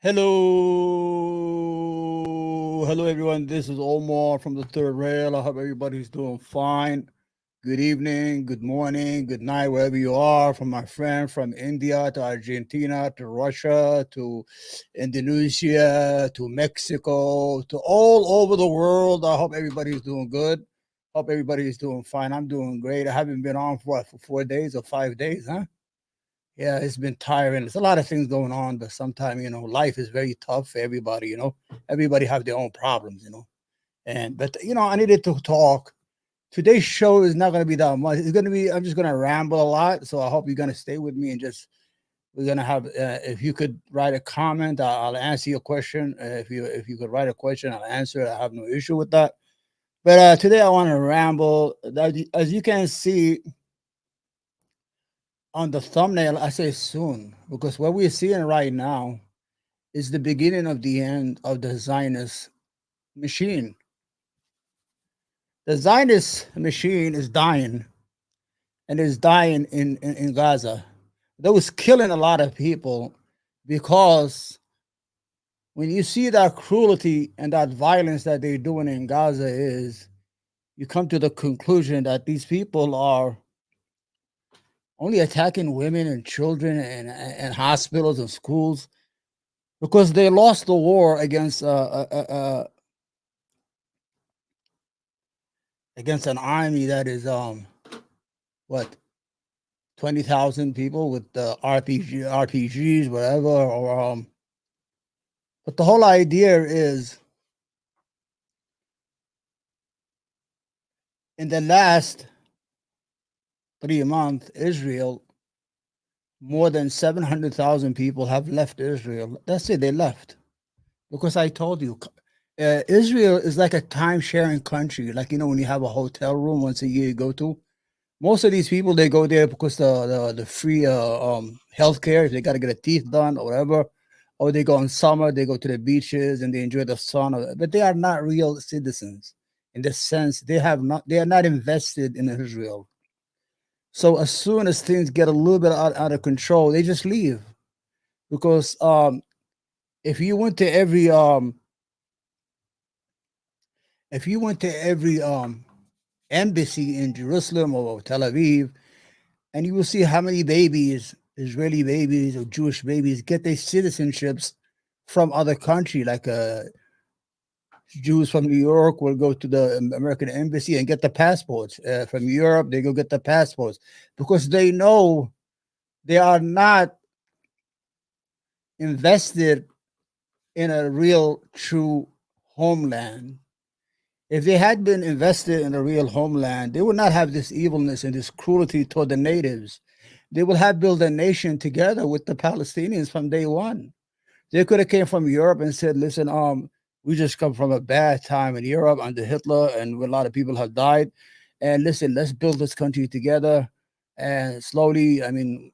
Hello, everyone. This is Omar from the Third Rail. I hope everybody's doing fine. Good evening, good morning, good night, wherever you are. From my friend from India to Argentina to Russia to Indonesia to Mexico to all over the world. I hope everybody's doing good. Hope everybody's doing fine. I'm doing great. I haven't been on for what, for 4 days or 5 days, huh? Yeah, it's been tiring. There's a lot of things going on, but sometimes life is very tough for everybody. Everybody have their own problems. And but I needed to talk. Today's show is not going to be that much. It's going to be. I'm just going to ramble a lot. So I hope you're going to stay with me and just we're going to have. If you could write a comment, I'll answer your question. If you could write a question, I'll answer it. I have no issue with that. But today I want to ramble. As you can see on the thumbnail, I say soon because what we're seeing right now is the beginning of the end of the Zionist machine. The Zionist machine is dying and is dying in Gaza. That was killing a lot of people because when you see that cruelty and that violence that they're doing in Gaza is you come to the conclusion that these people are only attacking women and children and hospitals and schools because they lost the war against an army that is what 20,000 people with RPGs, whatever. Or but the whole idea is in the last 3 months, Israel, more than 700,000 people have left Israel. That's it, they left because I told you. Israel is like a time sharing country. Like, when you have a hotel room once a year you go to, most of these people they go there because the free healthcare if they got to get a teeth done or whatever, or they go in summer they go to the beaches and they enjoy the sun. But they are not real citizens in the sense they are not invested in Israel. So as soon as things get a little bit out of control, they just leave because if you went to every if you went to every embassy in Jerusalem or Tel Aviv, and you will see how many babies, Israeli babies or Jewish babies, get their citizenships from other country. Like Jews from New York will go to the American embassy and get the passports. From Europe, they go get the passports because they know they are not invested in a real, true homeland. If they had been invested in a real homeland, they would not have this evilness and this cruelty toward the natives. They would have built a nation together with the Palestinians from day one. They could have came from Europe and said, "Listen, we just come from a bad time in Europe under Hitler, and a lot of people have died. And listen, let's build this country together." And slowly, I mean,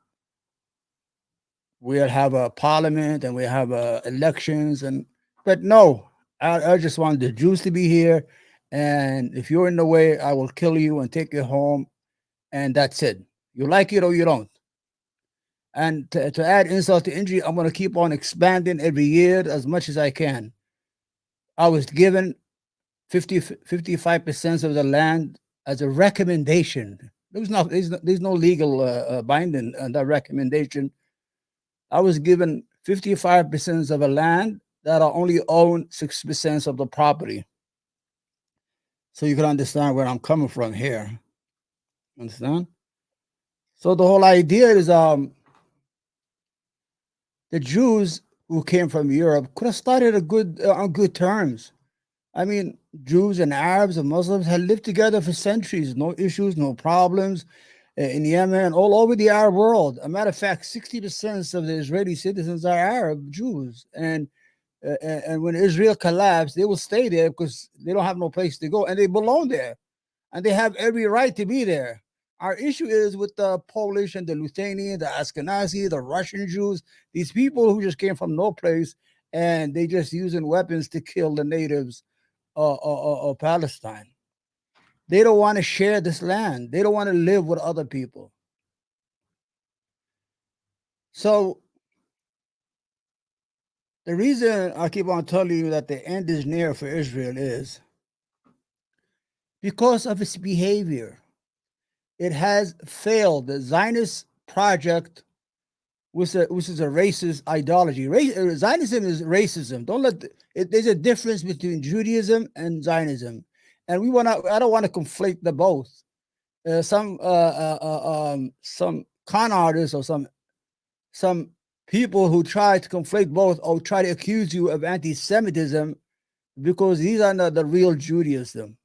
we'll have a parliament and we have elections, and but no, I just want the Jews to be here, and if you're in the way, I will kill you and take you home, and that's it. You like it or you don't. And to add insult to injury, I'm going to keep on expanding every year as much as I can. I was given 55% of the land as a recommendation. There's no legal binding on that recommendation. I was given 55% of the land that I only own 6% of the property. So you can understand where I'm coming from here. Understand? So the whole idea is the Jews who came from Europe could have started on good terms. I mean, Jews and Arabs and Muslims had lived together for centuries, no issues, no problems in Yemen, all over the Arab world. A matter of fact, 60% of the Israeli citizens are Arab Jews. And when Israel collapsed, they will stay there because they don't have no place to go and they belong there and they have every right to be there. Our issue is with the Polish and the Lithuanian, the Ashkenazi, the Russian Jews, these people who just came from no place and they just using weapons to kill the natives of Palestine. They don't want to share this land. They don't want to live with other people. So The reason I keep on telling you that the end is near for Israel is because of its behavior. It has failed. The Zionist project, which is a racist ideology. Zionism is racism. Don't let there's a difference between Judaism and Zionism, and we want to. I don't want to conflate the both. Some con artists or some people who try to conflate both or try to accuse you of anti-Semitism because these are not the real Judaism.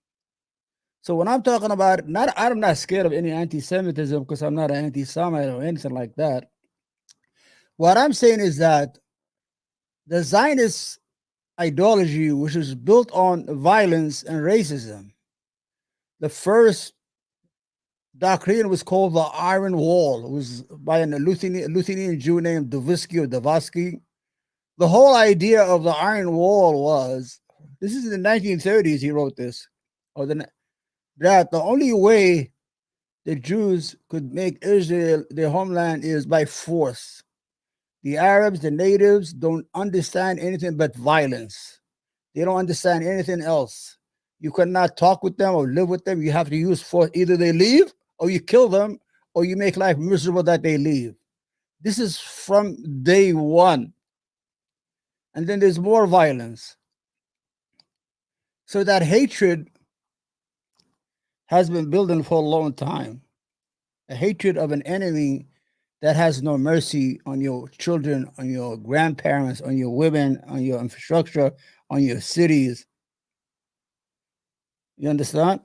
So when I'm talking about I'm not scared of any anti-Semitism because I'm not an anti-Semite or anything like that. What I'm saying is that the Zionist ideology, which is built on violence and racism, the first doctrine was called the Iron Wall. It was by a Lithuanian Jew named Dovisky or Davosky. The whole idea of the Iron Wall was this is in the 1930s. He wrote this, or that the only way the Jews could make Israel their homeland is by force. The Arabs, the natives, don't understand anything but violence. They don't understand anything else. You cannot talk with them or live with them. You have to use force. Either they leave or you kill them or you make life miserable that they leave. This is from day one. And then there's more violence. So that hatred has been building for a long time. A hatred of an enemy that has no mercy on your children, on your grandparents, on your women, on your infrastructure, on your cities. You understand?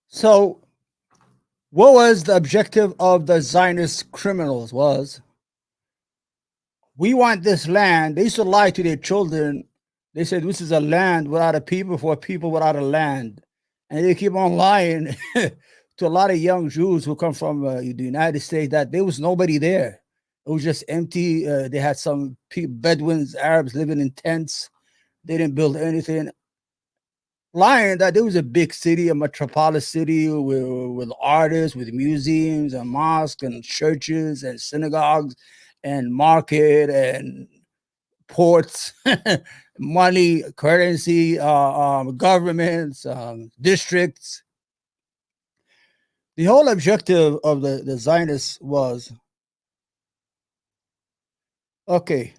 So, what was the objective of the Zionist criminals? Was we want this land. They used to lie to their children. They said this is a land without a people for a people without a land, and they keep on lying to a lot of young Jews who come from the United States that there was nobody there. It was just empty. They had some Bedouins, Arabs living in tents. They didn't build anything. Lying that there was a big city, a metropolis city with artists, with museums and mosques and churches and synagogues and market and ports, money, currency, governments, districts. The whole objective of the Zionists was okay,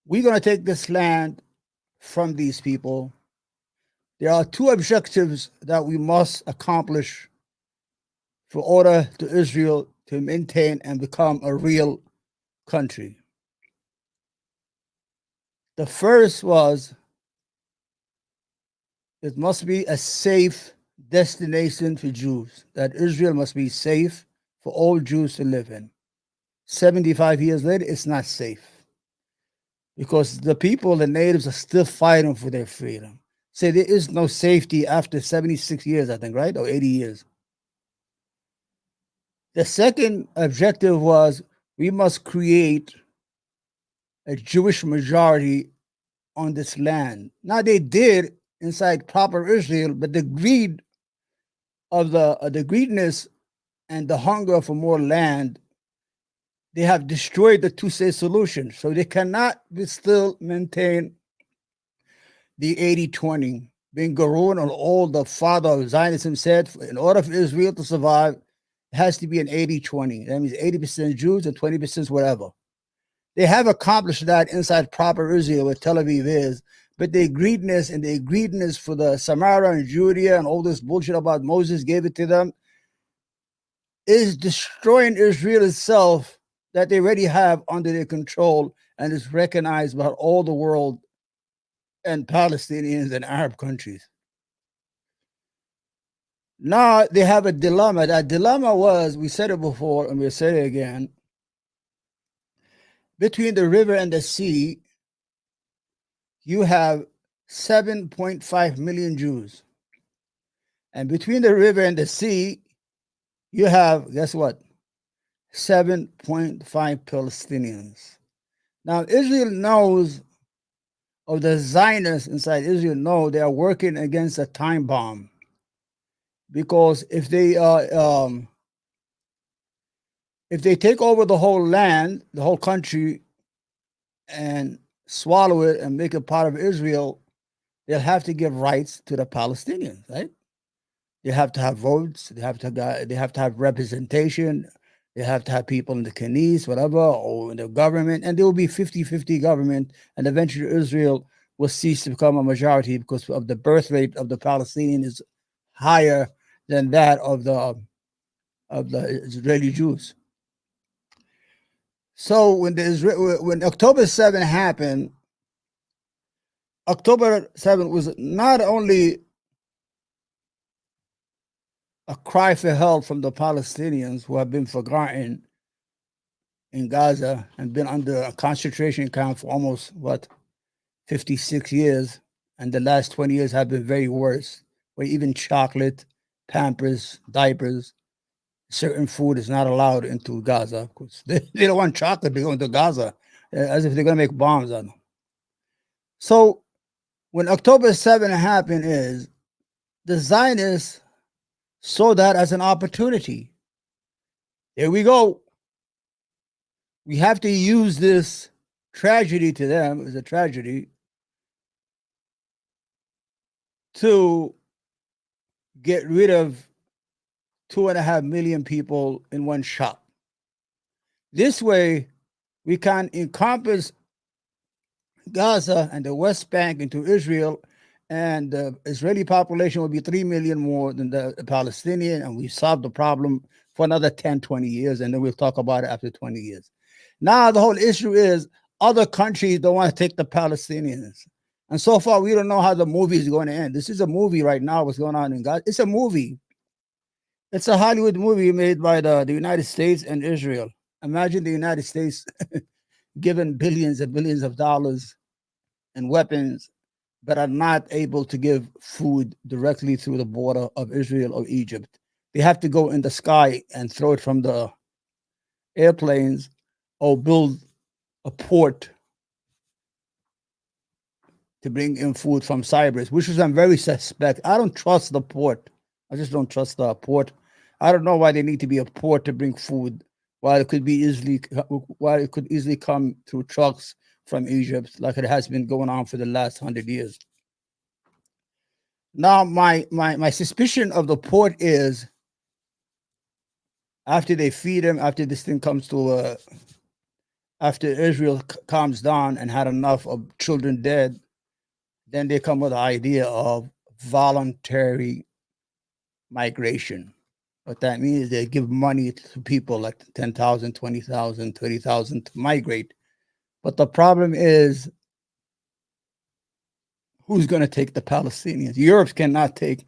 we're going to take this land from these people. There are two objectives that we must accomplish for order to Israel to maintain and become a real country. The first was it must be a safe destination for Jews, that Israel must be safe for all Jews to live in. 75 years later, it's not safe because the people, the natives, are still fighting for their freedom. Say there is no safety after 76 years, I think, right? Or 80 years. The second objective was we must create a Jewish majority on this land. Now they did inside proper Israel, but the greed of the greediness and the hunger for more land, they have destroyed the two-state solution. So they cannot still maintain the 80-20. Ben Gurion, or all the father of Zionism, said in order for Israel to survive, it has to be an 80-20. That means 80% Jews and 20% whatever. They have accomplished that inside proper Israel, where Tel Aviv is, but their greediness for the Samaria and Judea and all this bullshit about Moses gave it to them is destroying Israel itself that they already have under their control and is recognized by all the world and Palestinians and Arab countries. Now they have a dilemma. That dilemma was, we said it before and we'll say it again, between the river and the sea, you have 7.5 million Jews. And between the river and the sea, you have, guess what? 7.5 Palestinians. Now, Israel knows, or the Zionists inside Israel know, they are working against a time bomb. Because if they If they take over the whole land, the whole country, and swallow it and make it part of Israel, they'll have to give rights to the Palestinians, right? They have to have votes. They have to have representation. They have to have people in the Knesset, whatever, or in the government, and there will be 50-50 government, and eventually Israel will cease to become a majority because of the birth rate of the Palestinian is higher than that of the Israeli Jews. So when October 7 happened, October 7 was not only a cry for help from the Palestinians who have been forgotten in Gaza and been under a concentration camp for almost 56 years, and the last 20 years have been very worse, where even chocolate, Pampers, diapers, certain food is not allowed into Gaza because they don't want chocolate to go into Gaza, as if they're going to make bombs on them. So when October 7 happened is the Zionists saw that as an opportunity. Here we go. We have to use this tragedy to them as a tragedy to get rid of 2.5 million people in one shot. This way, we can encompass Gaza and the West Bank into Israel, and the Israeli population will be 3 million more than the Palestinian, and we solve the problem for another 10, 20 years, and then we'll talk about it after 20 years. Now, the whole issue is other countries don't want to take the Palestinians. And so far, we don't know how the movie is going to end. This is a movie right now, what's going on in Gaza. It's a movie. It's a Hollywood movie made by the United States and Israel. Imagine the United States giving billions and billions of dollars and weapons, but are not able to give food directly through the border of Israel or Egypt. They have to go in the sky and throw it from the airplanes or build a port to bring in food from Cyprus, which is I'm very suspect. I don't trust the port. I just don't trust the port. I don't know why they need to be a port to bring food, while it could easily come through trucks from Egypt, like it has been going on for the last 100 years. Now, my suspicion of the port is after they feed him, after this thing comes to, after Israel calms down and had enough of children dead, then they come with the idea of voluntary migration. What that means is they give money to people like 10,000, 20,000, 30,000 to migrate. But the problem is who's going to take the Palestinians? Europe cannot take,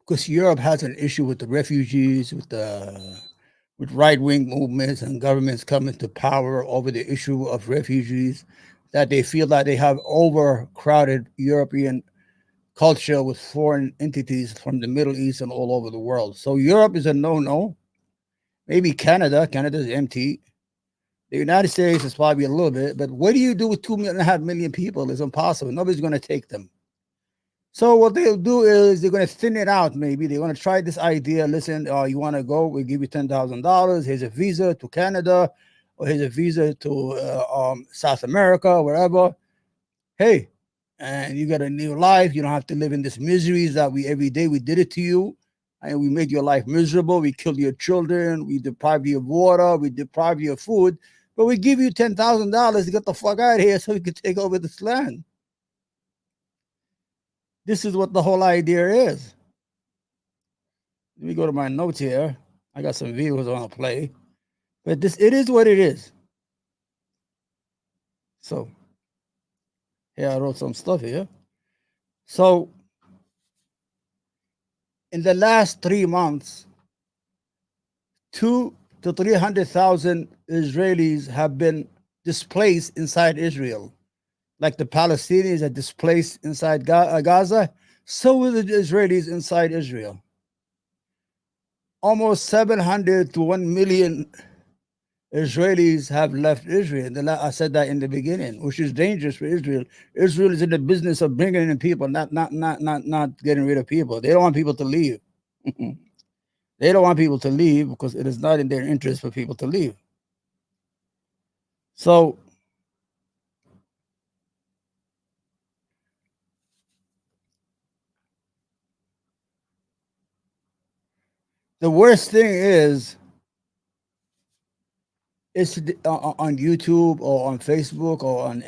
because Europe has an issue with the refugees, with right-wing movements and governments coming to power over the issue of refugees, that they feel that they have overcrowded European culture with foreign entities from the Middle East and all over the world. So Europe is a no-no. Maybe Canada. Canada's empty. The United States is probably a little bit, but what do you do with 2.5 million people? It's impossible. Nobody's going to take them. So what they'll do is they're going to thin it out. Maybe they're going to try this idea. Listen, you want to go? We'll give you $10,000. Here's a visa to Canada, or here's a visa to South America, wherever. Hey, and you got a new life. You don't have to live in this miseries that every day we did it to you, and we made your life miserable. We killed your children. We deprived you of water. We deprived you of food. But we give you $10,000 to get the fuck out of here so we could take over this land. This is what the whole idea is. Let me go to my notes here. I got some videos on to play. But it is what it is. So here I wrote some stuff here. So in the last 3 months, 2 to 300,000 Israelis have been displaced inside Israel. Like the Palestinians are displaced inside Gaza, so are the Israelis inside Israel. Almost 700 to 1 million Israelis have left Israel. I said that in the beginning, which is dangerous for Israel. Israel is in the business of bringing in people, not getting rid of people. They don't want people to leave. They don't want people to leave because it is not in their interest for people to leave. So the worst thing is on YouTube or on Facebook or on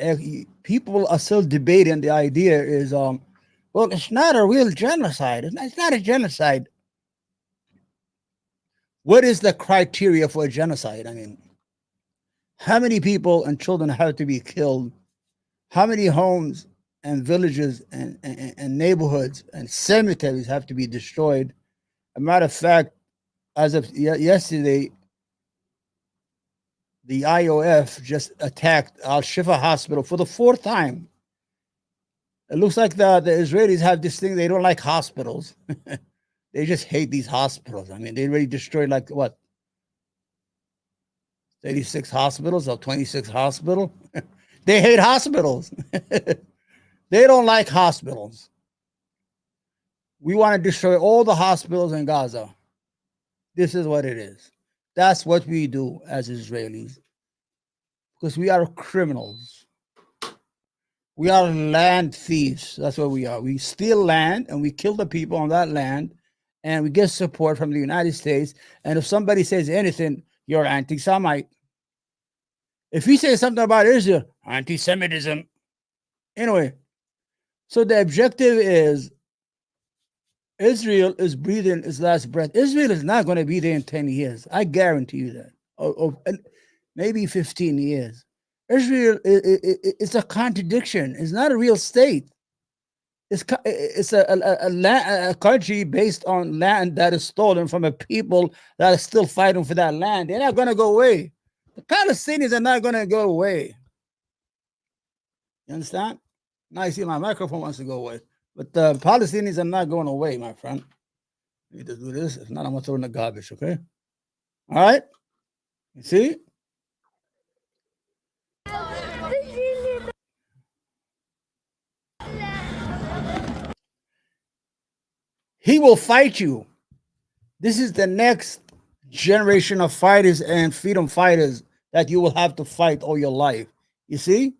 people are still debating the idea is well, it's not a real genocide. It's not a genocide. What is the criteria for a genocide? I mean, how many people and children have to be killed? How many homes and villages and neighborhoods and cemeteries have to be destroyed? A matter of fact, as of yesterday, the IOF just attacked Al Shifa Hospital for the fourth time. It looks like the Israelis have this thing, they don't like hospitals. They just hate these hospitals. I mean, they already destroyed like what, 36 hospitals or 26 hospitals? They hate hospitals. They don't like hospitals. We want to destroy all the hospitals in Gaza. This is what it is. That's what we do as Israelis. Because we are criminals. We are land thieves. That's what we are. We steal land and we kill the people on that land and we get support from the United States. And if somebody says anything, you're anti-Semite. If he says something about Israel, anti-Semitism. Anyway, so the objective is Israel is breathing its last breath. Israel is not going to be there in 10 years. I guarantee you that. Or maybe 15 years. Israel is a contradiction. It's not a real state. It's a country based on land that is stolen from a people that are still fighting for that land. They're not going to go away. The Palestinians are not going to go away. You understand? Now you see my microphone wants to go away. But the Palestinians are not going away, my friend. I need to do this. If not, I'm going to throw in the garbage, okay? All right? You see? He will fight you. This is the next generation of fighters and freedom fighters that you will have to fight all your life. You see?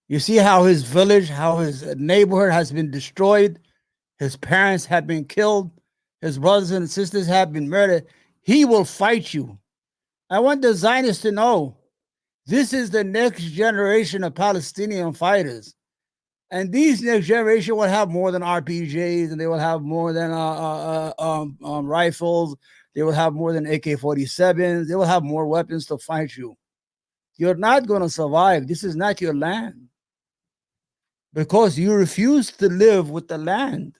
You see how his village, how his neighborhood has been destroyed. His parents have been killed. His brothers and sisters have been murdered. He will fight you. I want the Zionists to know this is the next generation of Palestinian fighters. And these next generation will have more than RPGs, and they will have more than rifles. They will have more than AK-47s. They will have more weapons to fight you. You're not going to survive. This is not your land. Because you refuse to live with the land.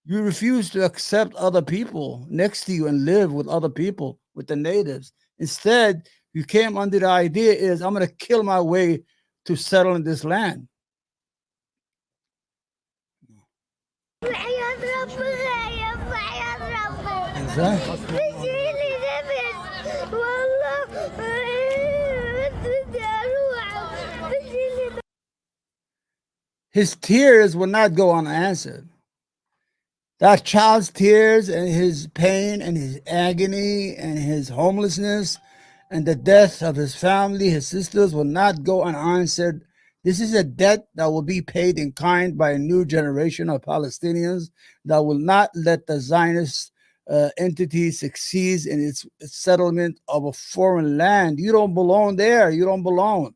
You refuse to accept other people next to you and live with other people, with the natives. Instead, you came under the idea is, I'm going to kill my way to settle in this land. Exactly. His tears will not go unanswered. That child's tears and his pain and his agony and his homelessness and the death of his family, his sisters, will not go unanswered. This is a debt that will be paid in kind by a new generation of Palestinians that will not let the Zionist entity succeed in its settlement of a foreign land. You don't belong there. You don't belong.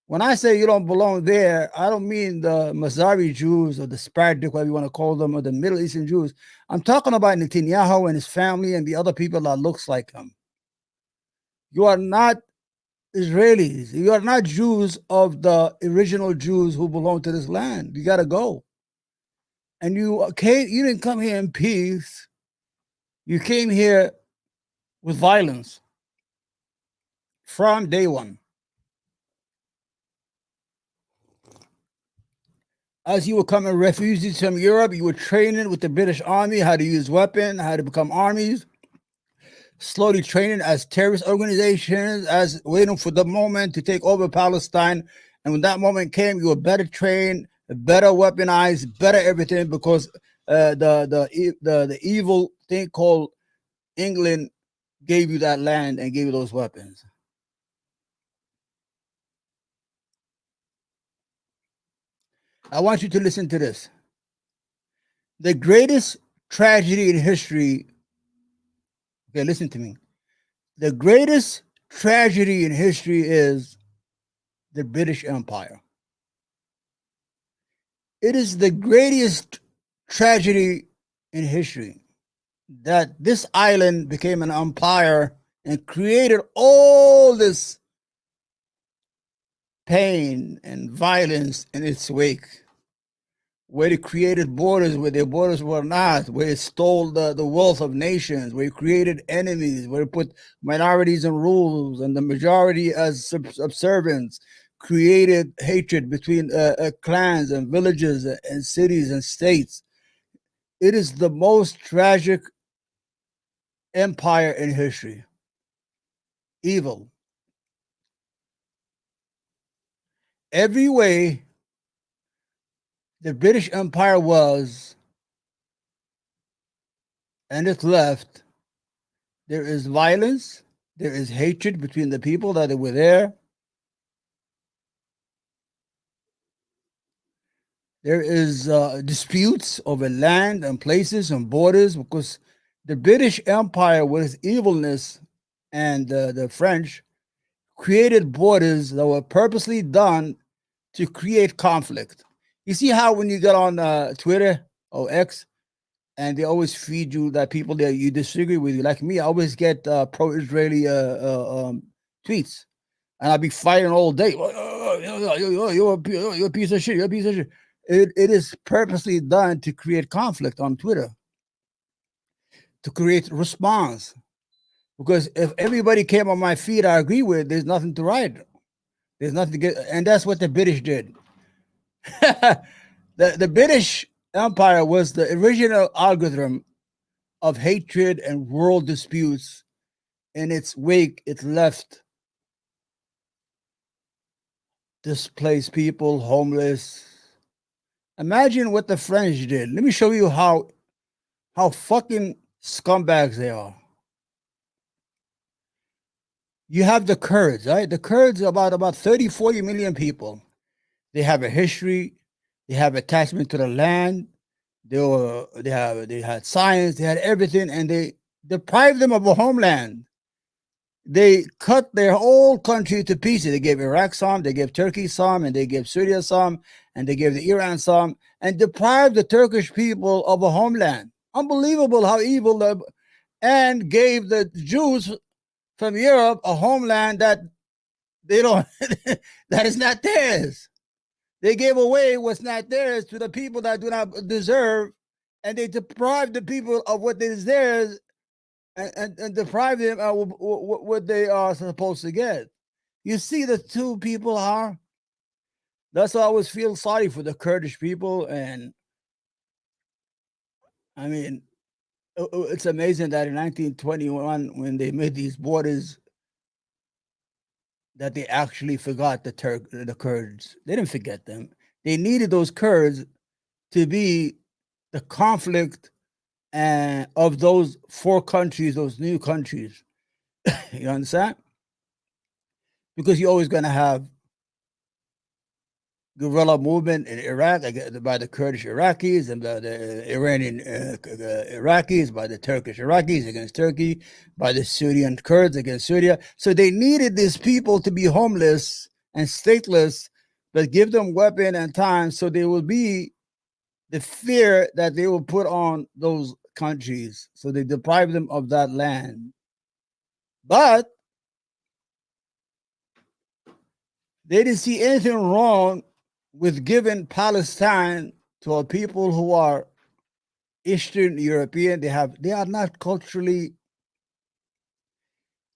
When I say you don't belong there, I don't mean the Mazari Jews or the Sephardic, whatever you want to call them, or the Middle Eastern Jews. I'm talking about Netanyahu and his family and the other people that looks like him. You are not Israelis. You are not Jews of the original Jews who belong to this land. You got to go. And you didn't come here in peace. You came here with violence from day one. As you were coming refugees from Europe, you were training with the British Army how to use weapons, how to become armies, slowly training as terrorist organizations, as waiting for the moment to take over Palestine. And when that moment came, you were better trained, better weaponized, better everything, because the evil thing called England gave you that land and gave you those weapons. I want you to listen to this. The greatest tragedy in history. Okay, listen to me. The greatest tragedy in history is the British Empire. It is the greatest tragedy in history that this island became an empire and created all this pain and violence in its wake, where it created borders where their borders were not, where it stole the wealth of nations, where it created enemies, where it put minorities in rules and the majority as subservients, created hatred between clans and villages and cities and states. It is the most tragic empire in history. Evil. Every way the British Empire was and it left, there is violence, there is hatred between the people that were there. There is disputes over land and places and borders because the British Empire, with its evilness, and the French created borders that were purposely done to create conflict. You see how when you get on Twitter or X, and they always feed you that people that you disagree with you. Like me, I always get pro-Israeli tweets, and I'll be fighting all day. You're a piece of shit. You're a piece of shit. It is purposely done to create conflict on Twitter, to create response. Because if everybody came on my feed I agree with, there's nothing to write. There's nothing to get, and that's what the British did. The British Empire was the original algorithm of hatred and world disputes. In its wake, it left displaced people, homeless. Imagine what the French did. Let me show you how fucking scumbags they are. You have the Kurds, right? The Kurds are about 30, 40 million people. They have a history, they have attachment to the land, they had science, they had everything, and they deprived them of a homeland. They cut their whole country to pieces. They gave Iraq some, they gave Turkey some, and they gave Syria some, and they gave the Iran some, and deprived the Turkish people of a homeland. Unbelievable how evil and gave the Jews from Europe a homeland that they don't that is not theirs. They gave away what's not theirs to the people that do not deserve, and they deprived the people of what is theirs, and deprive them of what they are supposed to get. You see, the two people are. That's why I always feel sorry for the Kurdish people, and I mean, it's amazing that in 1921, when they made these borders, that they actually forgot the Kurds. They didn't forget them. They needed those Kurds to be the conflict and of those four countries, those new countries. You understand? Because you're always going to have guerrilla movement in Iraq by the Kurdish Iraqis and by the Iranian Iraqis, by the Turkish Iraqis against Turkey, by the Syrian Kurds against Syria. So they needed these people to be homeless and stateless, but give them weapon and time so they will be the fear that they will put on those countries. So they deprive them of that land. But they didn't see anything wrong with giving Palestine to a people who are Eastern European. They are not culturally,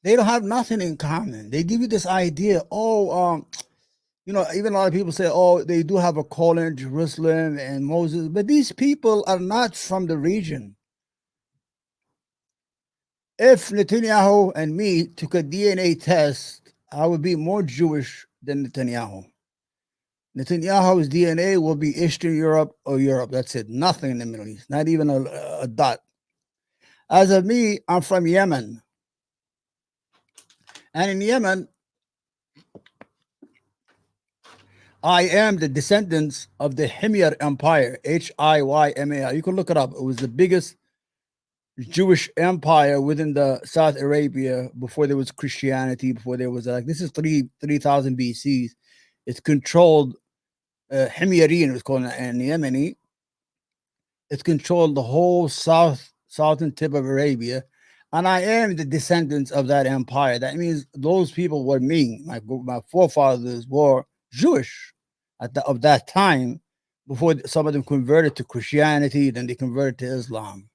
they don't have nothing in common. They give you this idea, even a lot of people say, oh, they do have a calling, Jerusalem and Moses, but these people are not from the region. If Netanyahu and me took a DNA test, I would be more Jewish than Netanyahu. Netanyahu's DNA will be Eastern Europe or Europe. That's it. Nothing in the Middle East. Not even a dot. As of me, I'm from Yemen. And in Yemen, I am the descendants of the Himyar Empire, Hiymar. You can look it up. It was the biggest Jewish empire within the South Arabia before there was Christianity, before there was like this is 3000 BC. It's controlled Himyarian, it's called in Yemeni. It's controlled the whole southern tip of Arabia, and I am the descendants of that empire. That means those people were me. My forefathers were Jewish of that time. Before some of them converted to Christianity, then they converted to Islam.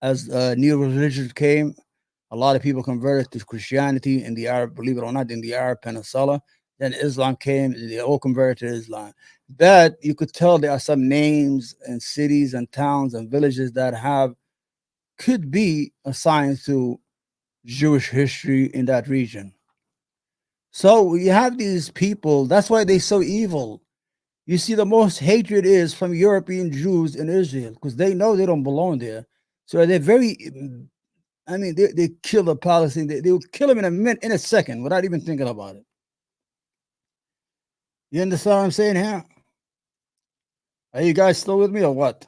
As new religions came, a lot of people converted to Christianity in the Arab, believe it or not, in the Arab Peninsula. Then Islam came, they all converted to Islam. But you could tell there are some names and cities and towns and villages that have could be assigned to Jewish history in that region. So you have these people, that's why they're so evil. You see, the most hatred is from European Jews in Israel because they know they don't belong there. So they're very, I mean, they kill the Palestinians. They will kill them in a minute, in a second, without even thinking about it. You understand what I'm saying here? Are you guys still with me or what?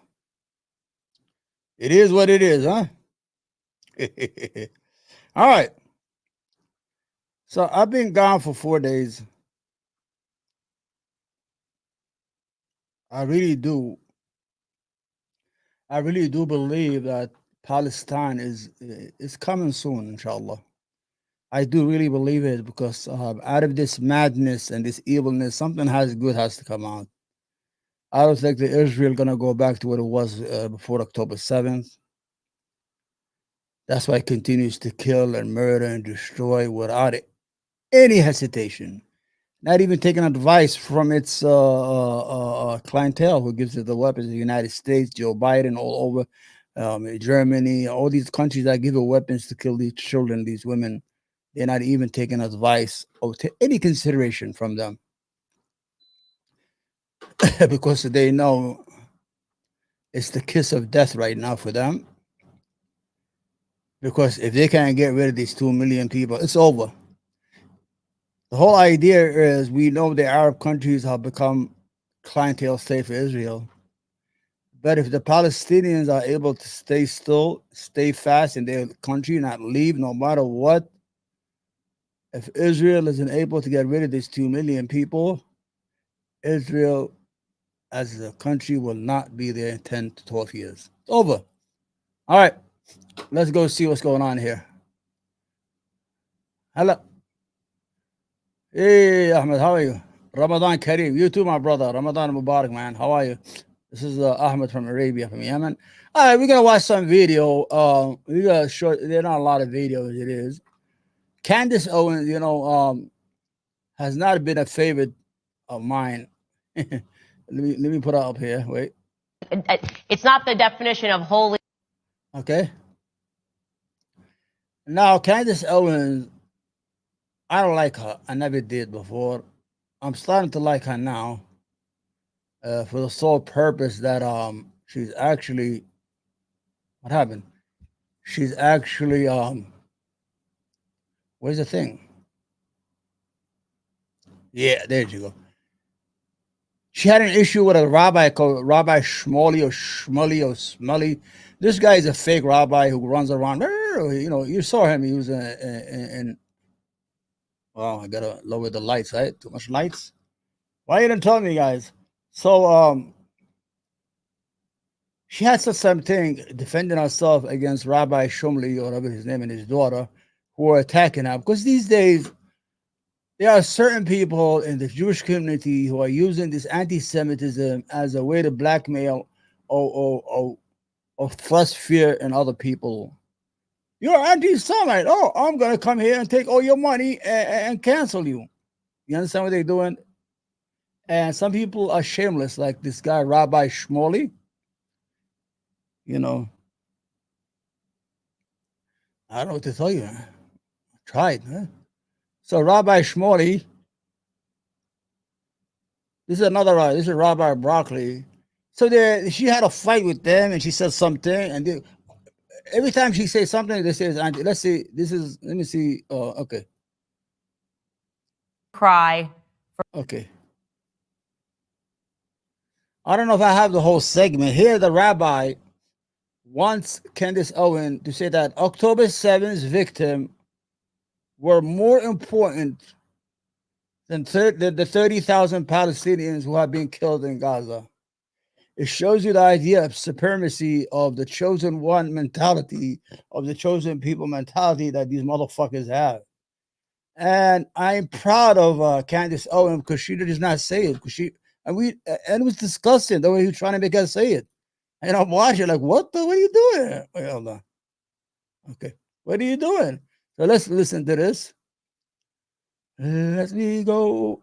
It is what it is, huh? All right. So I've been gone for 4 days. I really do. I really do believe that Palestine is coming soon, inshallah. I do really believe it because out of this madness and this evilness, something good has to come out. I don't think that Israel gonna go back to what it was before October 7th. That's why it continues to kill and murder and destroy without any hesitation. Not even taking advice from its clientele who gives it the weapons. The United States, Joe Biden, all over Germany, all these countries that give it weapons to kill these children, these women. They're not even taking advice or any consideration from them because they know it's the kiss of death right now for them. Because if they can't get rid of these 2 million people, it's over. The whole idea is we know the Arab countries have become clientele state for Israel. But if the Palestinians are able to stay still, stay fast in their country, not leave no matter what, if Israel isn't able to get rid of these 2 million people, Israel as a country will not be there in 10 to 12 years. It's over. All right, let's go see what's going on here. Hello. Hey, Ahmed, how are you? Ramadan Kareem. You too, my brother. Ramadan Mubarak, man. How are you? This is Ahmed from Arabia, from Yemen. All right, we're going to watch some video. We got a short, there are not a lot of videos, it is. Candace Owens, has not been a favorite of mine. Let me put it up here. Wait. It's not the definition of holy. Okay. Now, Candace Owens, I don't like her. I never did before. I'm starting to like her now, for the sole purpose that she's actually what happened? She's actually where's the thing? Yeah, there you go. She had an issue with a rabbi called Rabbi Shmuley or Shmuley or Smully. This guy is a fake rabbi who runs around. You saw him. He was in. Well, I gotta lower the lights, right? Too much lights. Why you didn't tell me, guys? So she had said something defending herself against Rabbi Shumli, or whatever his name, and his daughter, who were attacking her. Because these days, there are certain people in the Jewish community who are using this anti-Semitism as a way to blackmail or thrust fear in other people. You're anti-Semite. Oh, I'm gonna come here and take all your money and cancel you. You understand what they're doing? And some people are shameless, like this guy Rabbi Shmuley. You know, I don't know what to tell you. I tried, huh? So Rabbi Shmuley This is another. This is Rabbi Broccoli. So there, she had a fight with them, and she said something, and every time she says something, they say, "Let's see. This is. Let me see. Okay. Cry. Okay. I don't know if I have the whole segment here. The rabbi wants Candace Owen to say that October 7th's victim were more important than the 30,000 Palestinians who have been killed in Gaza. It shows you the idea of supremacy of the chosen one mentality, of the chosen people mentality that these motherfuckers have. And I'm proud of Candace Owen because she does not say it. Because and it was disgusting the way he was trying to make us say it. And I'm watching like, what are you doing? Wait, hold on. Okay, what are you doing? So let's listen to this. Let me go.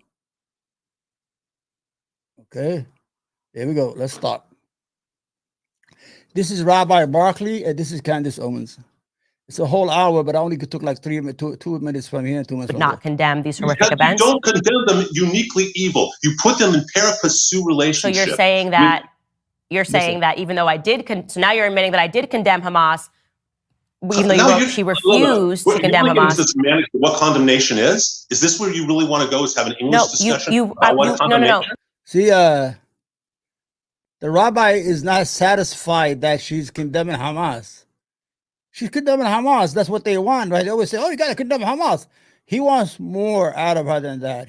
Okay, there we go. Let's start. This is Rabbi Barkley, and this is Candace Owens. It's a whole hour, but I only took like 2 minutes from here and 2 minutes Would from not there. condemn these horrific events. You don't condemn them uniquely evil. You put them in pari-passu relationship. So you're saying that even though I did, so now you're admitting that I did condemn Hamas, even though you wrote she refused to condemn Hamas. What condemnation is? Is this where you really want to go? Is have an English discussion? No. See, the rabbi is not satisfied that she's condemning Hamas. She's condemning Hamas. That's what they want, right? They always say, "Oh, you got to condemn Hamas." He wants more out of her than that,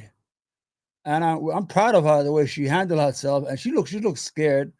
and I'm proud of her the way she handled herself. And she looks scared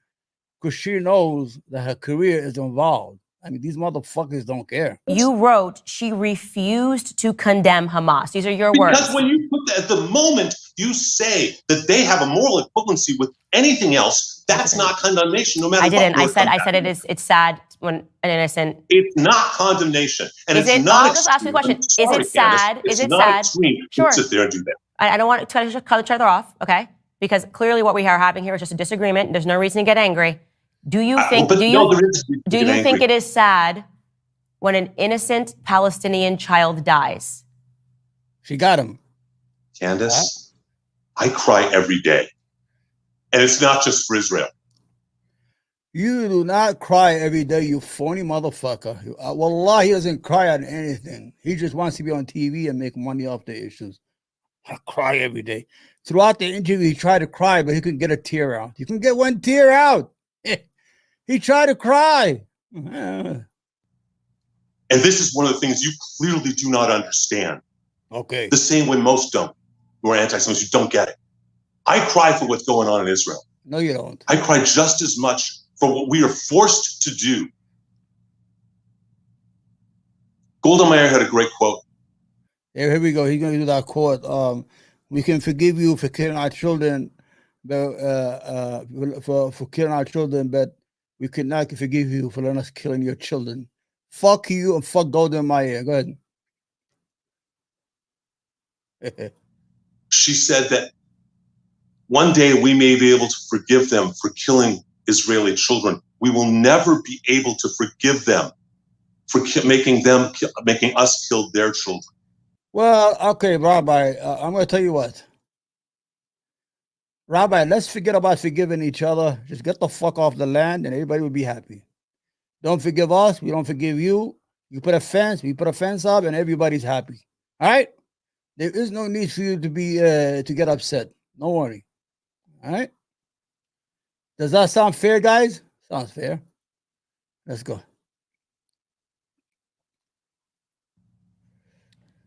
because she knows that her career is involved. I mean, these motherfuckers don't care. You wrote she refused to condemn Hamas. These are your words. Because when you put that, at the moment you say that they have a moral equivalency with anything else, that's not condemnation. No matter. I didn't. I said it's sad when an innocent. It's not condemnation, and is it's it, not. I'll just ask you a question. Is it sad? Candace, is it sad? Sure. Sit there and do that. I don't want to cut each other off, okay? Because clearly what we are having here is just a disagreement. There's no reason to get angry. Do you think? Do you think it is sad when an innocent Palestinian child dies? She got him. Candace, I cry every day. And it's not just for Israel. You do not cry every day, you phony motherfucker. Wallah, he doesn't cry on anything. He just wants to be on TV and make money off the issues. I cry every day. Throughout the interview, he tried to cry, but he couldn't get a tear out. You can get one tear out. He tried to cry. And this is one of the things you clearly do not understand. Okay. The same way most don't, who are anti-Semites, who don't get it. I cry for what's going on in Israel. No, you don't. I cry just as much for what we are forced to do. Golda Meir had a great quote. Here we go. He's going to do that quote. We can forgive you for killing our children, for killing our children, but we could not forgive you for letting us killing your children. Fuck you and fuck Golda Meir. Go ahead. She said that one day we may be able to forgive them for killing Israeli children. We will never be able to forgive them for making us kill their children. Well, okay, Rabbi, I'm going to tell you what. Rabbi, let's forget about forgiving each other. Just get the fuck off the land and everybody will be happy. Don't forgive us. We don't forgive you. You put a fence. We put a fence up and everybody's happy. All right? There is no need for you to be to get upset. Don't worry. All right? Does that sound fair, guys? Sounds fair. Let's go.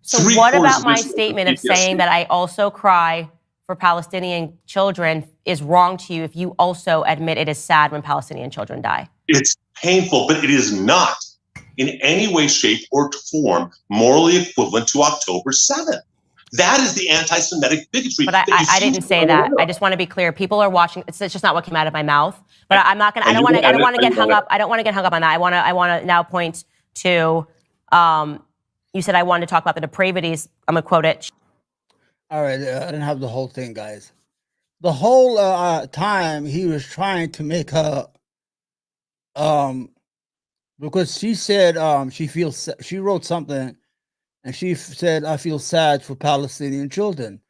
So what about my statement of saying that I also cry for Palestinian children is wrong to you if you also admit it is sad when Palestinian children die? It's painful, but it is not in any way, shape, or form morally equivalent to October 7th. That is the anti-Semitic bigotry. But I didn't say that. I just want to be clear. People are watching. It's just not what came out of my mouth. But I'm not going to. I don't want to get hung up. I don't want to get hung up on that. I want to now point to. You said I wanted to talk about the depravities. I'm going to quote it. All right. I didn't have the whole thing, guys. The whole time he was trying to make her, because she said she wrote something and she said, I feel sad for Palestinian children.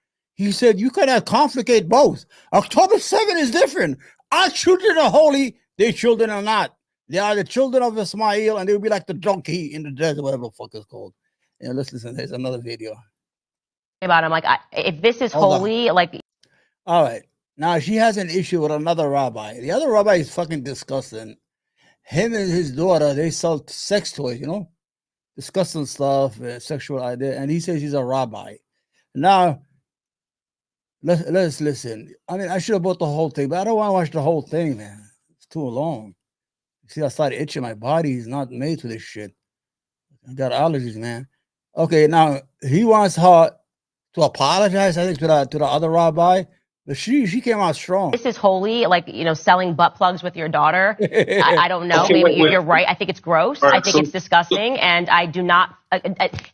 He said, you cannot conflicate both. October 7 is different. Our children are holy, their children are not. They are the children of Ismail, and they will be like the donkey in the desert, whatever the fuck it's called. Yeah, let's listen. There's another video. About him, like, if this is Hold on. holy, like, All right. Now she has an issue with another rabbi. The other rabbi is fucking disgusting. Him and his daughter, they sell sex toys, you know, disgusting stuff, sexual idea, and he says he's a rabbi. Now, let's listen. I mean, I should have bought the whole thing, but I don't want to watch the whole thing, man. It's too long. See, I started itching. My body is not made for this shit. I got allergies, man. Okay, now he wants her to apologize, I think, to the other rabbi. But she came out strong. this is holy, like, you know, selling butt plugs with your daughter. I don't know. Okay, Maybe wait. you're right. I think it's gross. All right, I think so- it's disgusting. And I do not,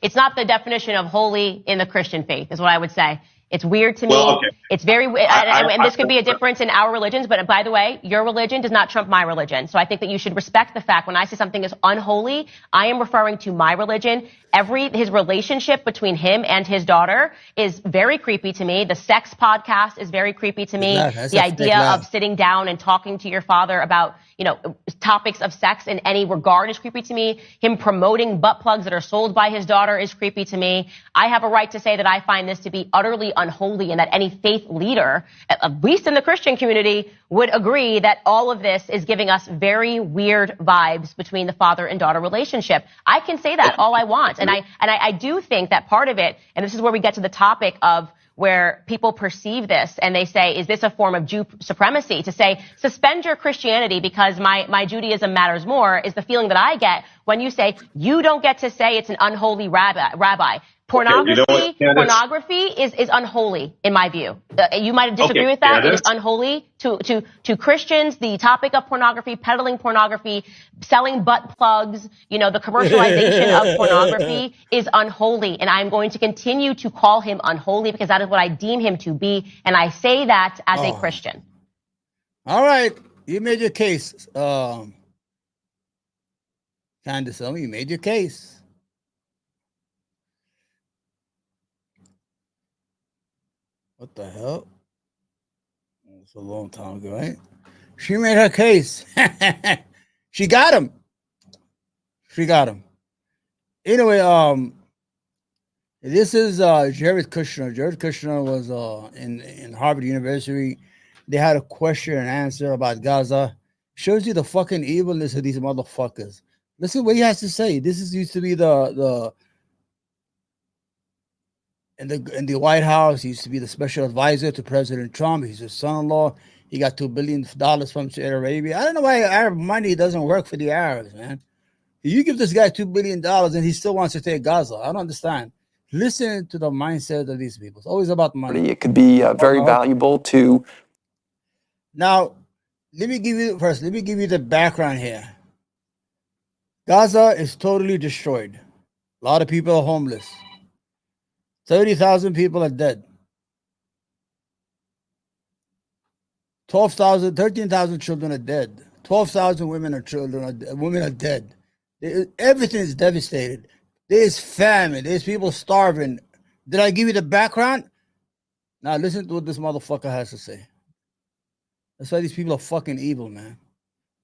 it's not the definition of holy in the Christian faith, is what I would say. It's weird to me. Well, okay. It's very, and this could be a difference in our religions, but by the way, your religion does not trump my religion. So I think that you should respect the fact when I say something is unholy, I am referring to my religion. His relationship between him and his daughter is very creepy to me. The sex podcast is very creepy to me. That's the a idea fake laugh. of sitting down and talking to your father about, you know, topics of sex in any regard is creepy to me. Him promoting butt plugs that are sold by his daughter is creepy to me. I have a right to say that I find this to be utterly unholy and that any faith leader, at least in the Christian community, would agree that all of this is giving us very weird vibes between the father and daughter relationship. I can say that all I want. And I do think that part of it, and this is where we get to the topic of where people perceive this and they say, is this a form of Jew supremacy? To say, suspend your Christianity because my Judaism matters more, is the feeling that I get when you say, you don't get to say it's an unholy rabbi. Pornography, Okay, you know what, pornography is unholy in my view. You might disagree Okay, with that. It is Candace. unholy to Christians. The topic of pornography, peddling pornography, selling butt plugs, you know, the commercialization of pornography is unholy. And I'm going to continue to call him unholy because that is what I deem him to be. And I say that as a Christian. All right. You made your case. Candace, you made your case. What the hell? It's a long time ago, right? She made her case. She got him. She got him. Anyway, this is Jared Kushner. Jared Kushner was in Harvard University. They had a question and answer about Gaza. Shows you the fucking evilness of these motherfuckers. Listen what he has to say. This is used to be in the White House. He used to be the special advisor to President Trump. He's his son-in-law. He got $2 billion from Saudi Arabia. I don't know why Arab money doesn't work for the Arabs, man. You give this guy $2 billion and he still wants to take Gaza. I don't understand. Listen to the mindset of these people. It's always about money. It could be very valuable to. Now, let me give you the background here. Gaza is totally destroyed. A lot of people are homeless. 30,000 people are dead. 13,000 children are dead. 12,000 women are dead. Everything is devastated. There's famine. There's people starving. Did I give you the background? Now listen to what this motherfucker has to say. That's why these people are fucking evil, man.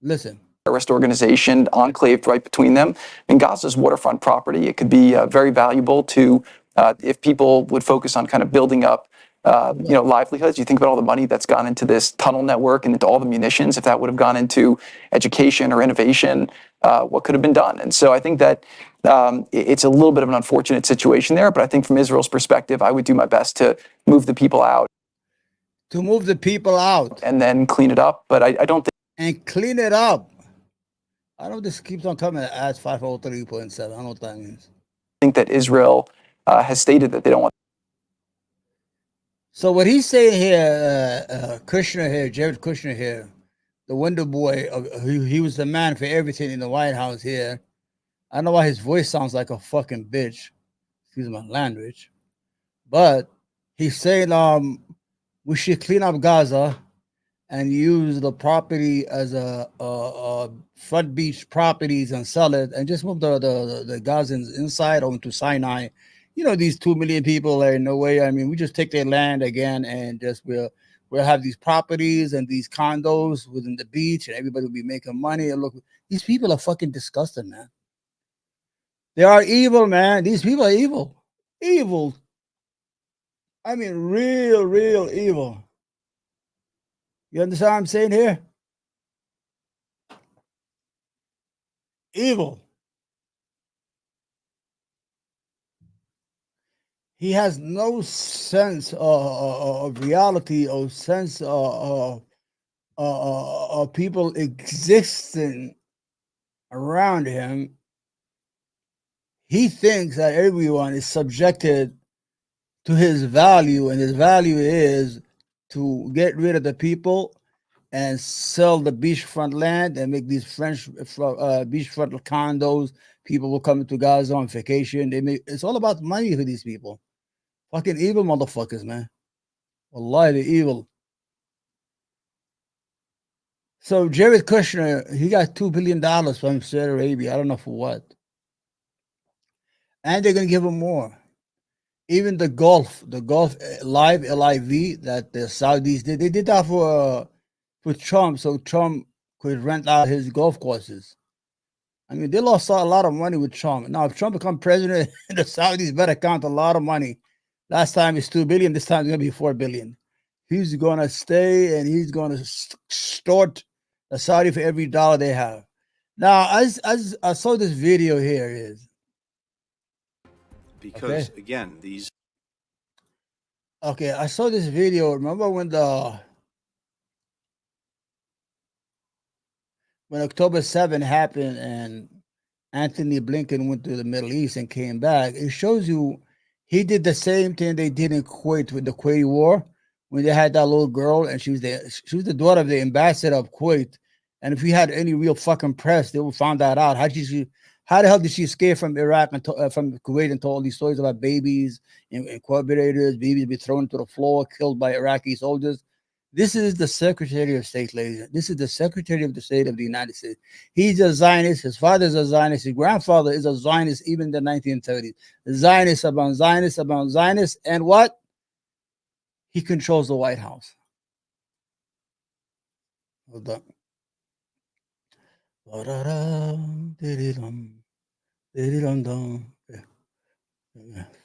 Listen. Terrorist organization enclaved right between them. In Gaza's waterfront property, it could be very valuable to, if people would focus on kind of building up, livelihoods. You think about all the money that's gone into this tunnel network and into all the munitions. If that would have gone into education or innovation, what could have been done? And so I think that it's a little bit of an unfortunate situation there. But I think from Israel's perspective, I would do my best to move the people out. To move the people out. And then clean it up. But I don't think. And clean it up. I don't know, this keeps on coming at 503.7. I don't know what that means. I think that Israel has stated that they don't want. So what he's saying here, Kushner here, Jared Kushner here, the window boy, he was the man for everything in the White House here. I don't know why his voice sounds like a fucking bitch. Excuse my language. But he's saying we should clean up Gaza and use the property as a front beach properties and sell it and just move the Gazans inside or into Sinai you know, these 2 million people are in no way. I mean, we just take their land again and just we'll have these properties and these condos within the beach, and everybody will be making money. And look, these people are fucking disgusting, man. They are evil, man. These people are evil. Evil. I mean, real evil. You understand what I'm saying here? Evil. He has no sense of reality or sense of people existing around him. He thinks that everyone is subjected to his value, and his value is to get rid of the people and sell the beachfront land and make these French beachfront condos. People will come to Gaza on vacation. It's all about money for these people. Fucking evil motherfuckers, man. Wallahi, they're evil. So Jared Kushner, he got $2 billion from Saudi Arabia. I don't know for what. And they're gonna give him more. Even the Gulf Live LIV that the Saudis did, they did that for Trump, so Trump could rent out his golf courses. I mean, they lost a lot of money with Trump. Now, if Trump becomes president, the Saudis better count a lot of money. Last time it's $2 billion. This time it's gonna be $4 billion. He's gonna stay and he's gonna extort the Saudi for every dollar they have. Now, as I saw this video here is because again, these. Okay, I saw this video. Remember when October 7 happened and Anthony Blinken went to the Middle East and came back? It shows you he did the same thing they did in Kuwait with the Kuwait War, when they had that little girl and she was the daughter of the ambassador of Kuwait. And if we had any real fucking press, they would find that out. How the hell did she escape from Iraq and from Kuwait and told all these stories about babies and incubators, babies be thrown to the floor, killed by Iraqi soldiers? This is the Secretary of State, ladies. This is the Secretary of the State of the United States. He's a Zionist. His father's a Zionist. His grandfather is a Zionist, even in the 1930s. Zionist about Zionist about Zionist. And what? He controls the White House. Hold on.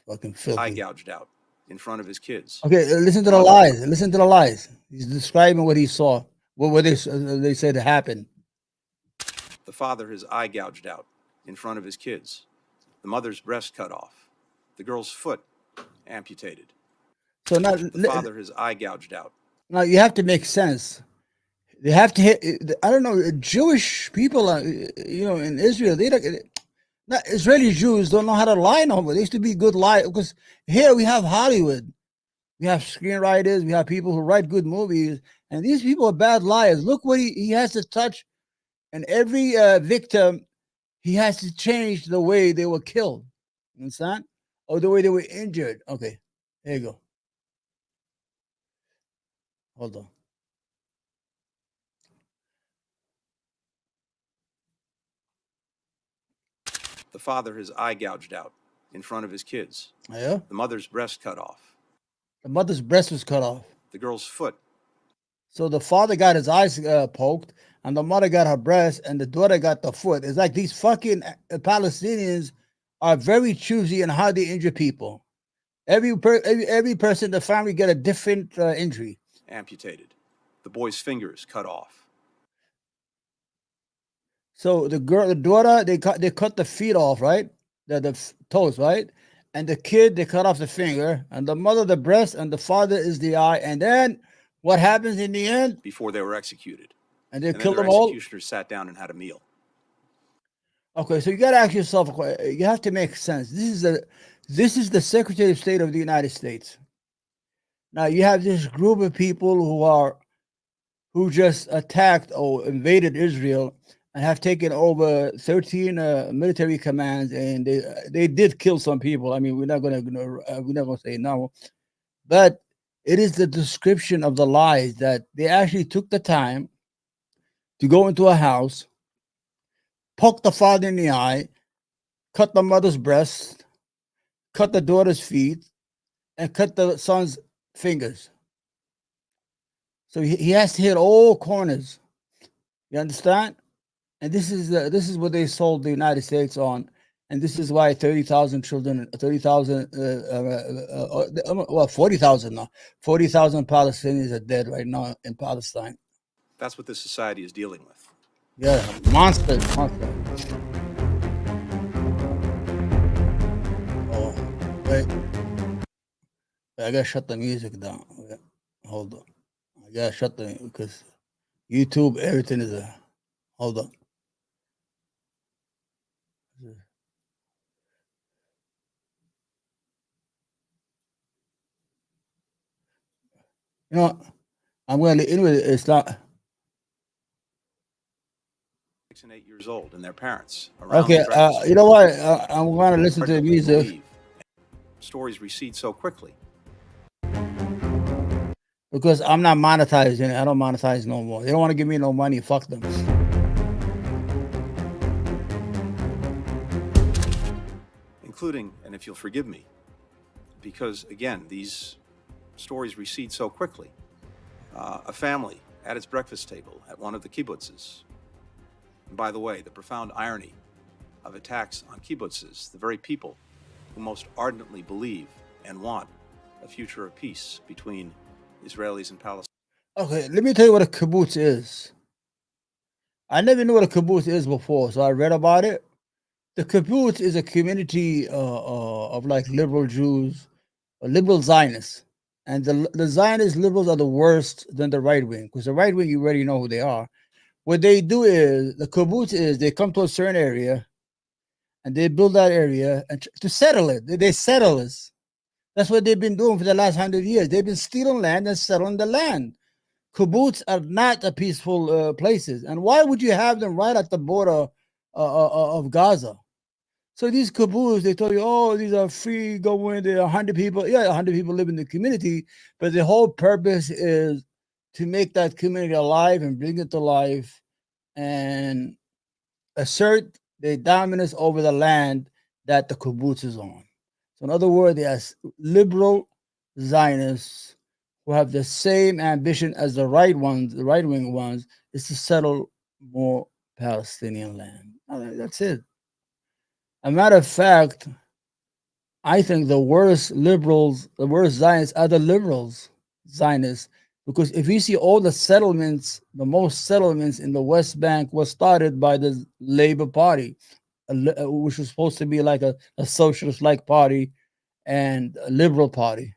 Fucking filthy. Eye gouged out in front of his kids. Okay, listen to the lies. Listen to the lies. He's describing what he saw. What they said happened. The father his eye gouged out in front of his kids. The mother's breast cut off. The girl's foot amputated. So now the father his eye gouged out. Now you have to make sense. They have to hit. I don't know. Jewish people, in Israel, not Israeli Jews don't know how to lie no more. They used to be good liars, because here we have Hollywood, we have screenwriters, we have people who write good movies, and these people are bad liars. Look what he has to touch, and every victim, he has to change the way they were killed. You understand? Or the way they were injured. Okay, there you go. Hold on. The father his eye gouged out in front of his kids. Yeah. The mother's breast cut off. The mother's breast was cut off. The girl's foot. So the father got his eyes poked, and the mother got her breast, and the daughter got the foot. It's like these fucking Palestinians are very choosy in how they injure people. Every person in the family get a different injury. Amputated. The boy's fingers cut off. So the daughter, they cut the feet off, right? The toes, right? And the kid, they cut off the finger, and the mother the breast, and the father is the eye. And then what happens in the end? Before they were executed. And they killed them all. Executioners sat down and had a meal. Okay, so you got to ask yourself, you have to make sense. This is the Secretary of State of the United States. Now you have this group of people who just attacked or invaded Israel and have taken over 13 military commands, and they did kill some people. I mean, we're not gonna say no, but it is the description of the lies that they actually took the time to go into a house, poke the father in the eye, cut the mother's breast, cut the daughter's feet, and cut the son's fingers. So he has to hit all corners. You understand? And this is what they sold the United States on, and this is why 30,000 children, 30,000, well, 40,000 now, 40,000 Palestinians are dead right now in Palestine. That's what this society is dealing with. Yeah, monster. Oh, wait. I gotta shut the music down. Wait, hold on. I gotta shut the because YouTube, everything is a. Hold on. You know, I'm gonna anyway. It's not 6 and 8 years old, and their parents around okay. the breakfast You know what? I'm gonna listen to the table music believe. Stories recede so quickly. because I'm not monetizing it. I don't monetize no more. They don't want to give me no money. Fuck them. Including, and if you'll forgive me, because again, these stories recede so quickly. A family at its breakfast table at one of the kibbutzes. And by the way, the profound irony of attacks on kibbutzes, the very people who most ardently believe and want a future of peace between Israelis and Palestinians. Okay, let me tell you what a kibbutz is. I never knew what a kibbutz is before, so I read about it. The kibbutz is a community of like liberal Jews, liberal Zionists, and the Zionist liberals are the worst than the right wing because the right wing you already know who they are. What they do is the kibbutz is they come to a certain area, and they build that area and to settle it. They settle us. That's what they've been doing for the last 100 years. They've been stealing land and settling the land. Kibbutz are not a peaceful places, and why would you have them right at the border of Gaza? So these kibbutz, they told you, oh, these are free, go in there, 100 people. Yeah, 100 people live in the community, but the whole purpose is to make that community alive and bring it to life and assert their dominance over the land that the kibbutz is on. So in other words, they are liberal Zionists who have the same ambition as the right ones, the right-wing ones, is to settle more Palestinian land. That's it. A matter of fact, I think the worst liberals, the worst Zionists are the liberals, Zionists, because if you see all the settlements, the most settlements in the West Bank was started by the Labour Party, which was supposed to be like a socialist-like party and a liberal party.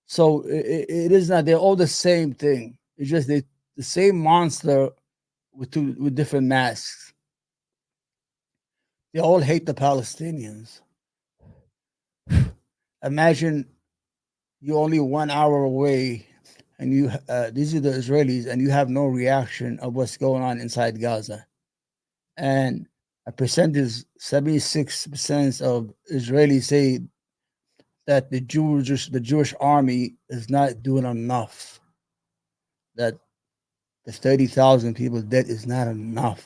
So it is not, they're all the same thing. It's just the same monster with different masks. They all hate the Palestinians. Imagine you're only 1 hour away and you these are the Israelis and you have no reaction of what's going on inside Gaza. And a percentage, 76% of Israelis say that the Jewish army is not doing enough. That the 30,000 people dead is not enough.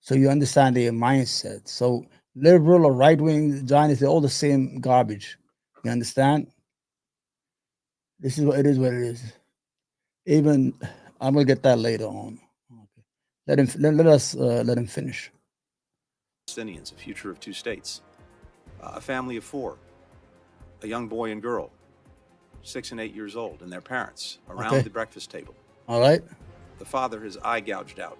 So you understand their mindset. So liberal or right wing Zionists, they're all the same garbage. You understand? This is what it is. What it is. Even I'm gonna get that later on. Okay. Let him finish. Palestinians, a future of 2 states. A family of 4, a young boy and girl, 6 and 8 years old, and their parents around the breakfast table. All right. The father, his eye gouged out.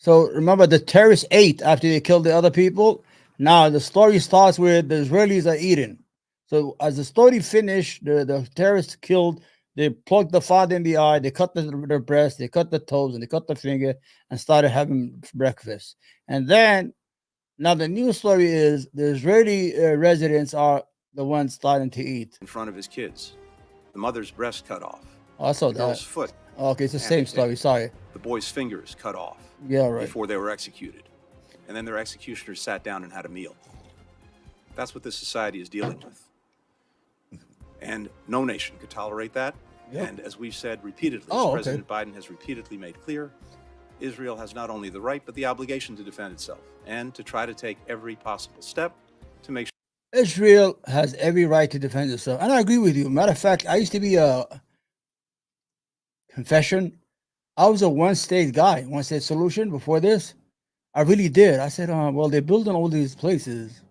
So remember, the terrorists ate after they killed the other people. Now the story starts with the Israelis are eating. So as the story finished, the terrorists killed. They plugged the father in the eye. They cut their breast. They cut the toes and they cut the finger and started having breakfast. And then now the new story is the Israeli residents are the ones starting to eat In front of his kids. The mother's breast cut off. I saw The girl's that. foot. Okay, it's the same story. Sorry. The boy's fingers cut off. Yeah, right. Before they were executed. And then their executioners sat down and had a meal. That's what this society is dealing with. And no nation could tolerate that. Yep. And as we've said repeatedly, as President Biden has repeatedly made clear, Israel has not only the right, but the obligation to defend itself and to try to take every possible step to make sure Israel has every right to defend itself, and I agree with you. Matter of fact, I used to be a confession. I was a one-state guy, one-state solution before this. I really did. I said, well, they're building all these places.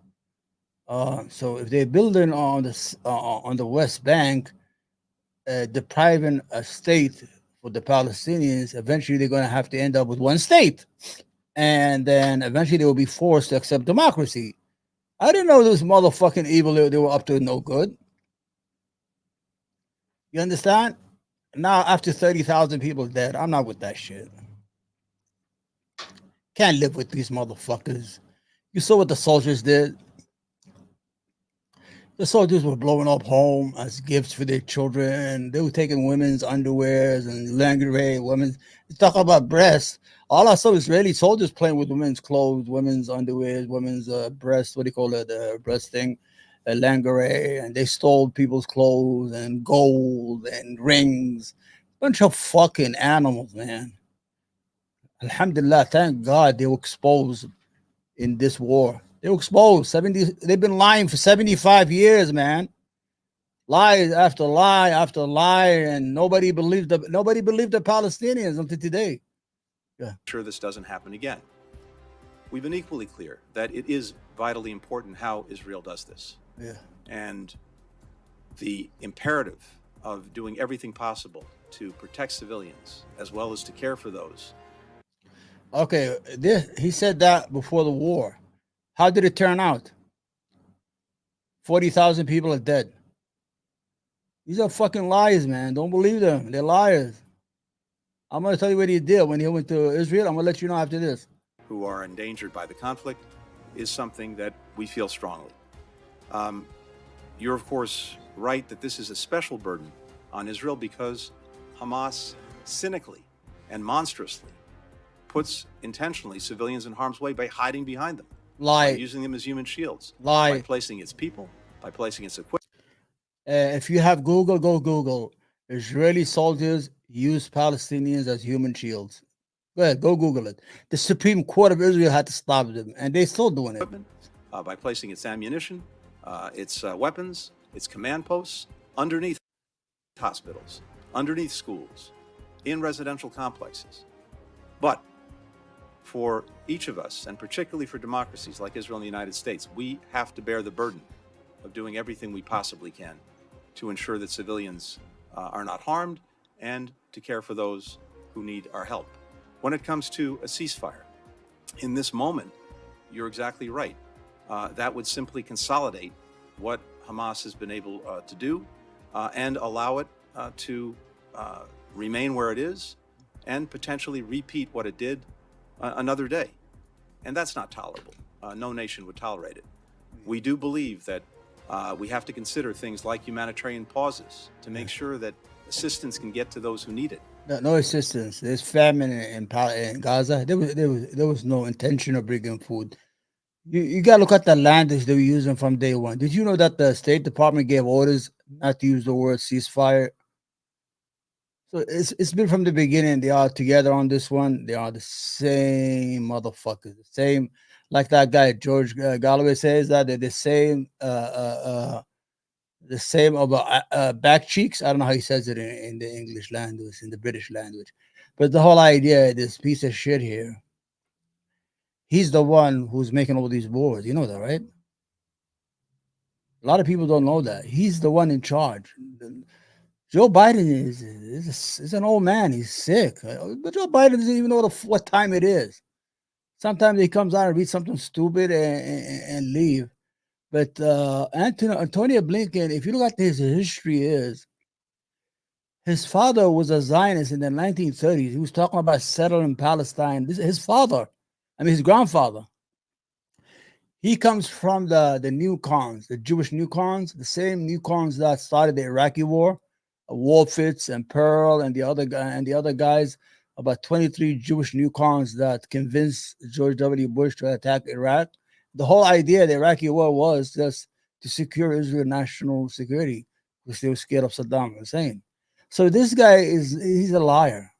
So if they're building on the West Bank, depriving a state for the Palestinians, eventually they're going to have to end up with one state, and then eventually they will be forced to accept democracy. I didn't know this motherfucking evil they were up to no good. You understand? Now after 30,000 people dead, I'm not with that shit. Can't live with these motherfuckers. You saw what the soldiers did. The soldiers were blowing up home as gifts for their children. They were taking women's underwears and lingerie, women's. Talk about breasts. All I saw Israeli soldiers playing with women's clothes, women's underwears, women's breasts. What do you call it? The breast thing, lingerie, and they stole people's clothes and gold and rings. Bunch of fucking animals, man. Alhamdulillah, thank God they were exposed in this war. They were exposed. They've been lying for 75 years, man. Lies after lie after lie, and nobody believed the Palestinians until today. Yeah. Sure this doesn't happen again. We've been equally clear that it is vitally important how Israel does this. Yeah. And the imperative of doing everything possible to protect civilians as well as to care for those. Okay, he said that before the war. How did it turn out? 40,000 people are dead. These are fucking liars, man. Don't believe them. They're liars. I'm going to tell you what he did when he went to Israel. I'm going to let you know after this. Who are endangered by the conflict is something that we feel strongly. You're, of course, right that this is a special burden on Israel because Hamas cynically and monstrously puts intentionally civilians in harm's way by hiding behind them. Lie. By using them as human shields. Lie. By placing its people, by placing its equipment. If you have Google, go Google. Israeli soldiers use Palestinians as human shields. Go ahead, go Google it. The Supreme Court of Israel had to stop them, and they're still doing it. By placing its ammunition, its weapons, its command posts underneath hospitals, underneath schools, in residential complexes. But for each of us, and particularly for democracies like Israel and the United States, we have to bear the burden of doing everything we possibly can to ensure that civilians are not harmed and to care for those who need our help. When it comes to a ceasefire, in this moment, you're exactly right. That would simply consolidate what Hamas has been able to do and allow it to remain where it is and potentially repeat what it did another day. And that's not tolerable. No nation would tolerate it. We do believe that we have to consider things like humanitarian pauses to make sure that assistance can get to those who need it. No assistance. There's famine in Gaza. There was no intention of bringing food. You got to look at the language they were using from day one. Did you know that the State Department gave orders not to use the word ceasefire? So it's been from the beginning. They are together on this one. They are the same motherfuckers. The same, like that guy George Galloway says that they're the same. The same about back cheeks. I don't know how he says it in the English language, in the British language, but the whole idea, this piece of shit here. He's the one who's making all these wars. You know that, right? A lot of people don't know that. He's the one in charge. Joe Biden is an old man. He's sick. But Joe Biden doesn't even know what time it is. Sometimes he comes out and reads something stupid and leave. But Antonio Blinken, if you look at his history, his father was a Zionist in the 1930s. He was talking about settling Palestine. This is his father. I mean, his grandfather. He comes from the newcons, the Jewish newcons, the same newcons that started the Iraqi war. Wolfitz and Pearl and the other guys, about 23 Jewish newcons that convinced George W. Bush to attack Iraq. The whole idea of the Iraqi war was just to secure Israel's national security because they were scared of Saddam Hussein. So this guy he's a liar.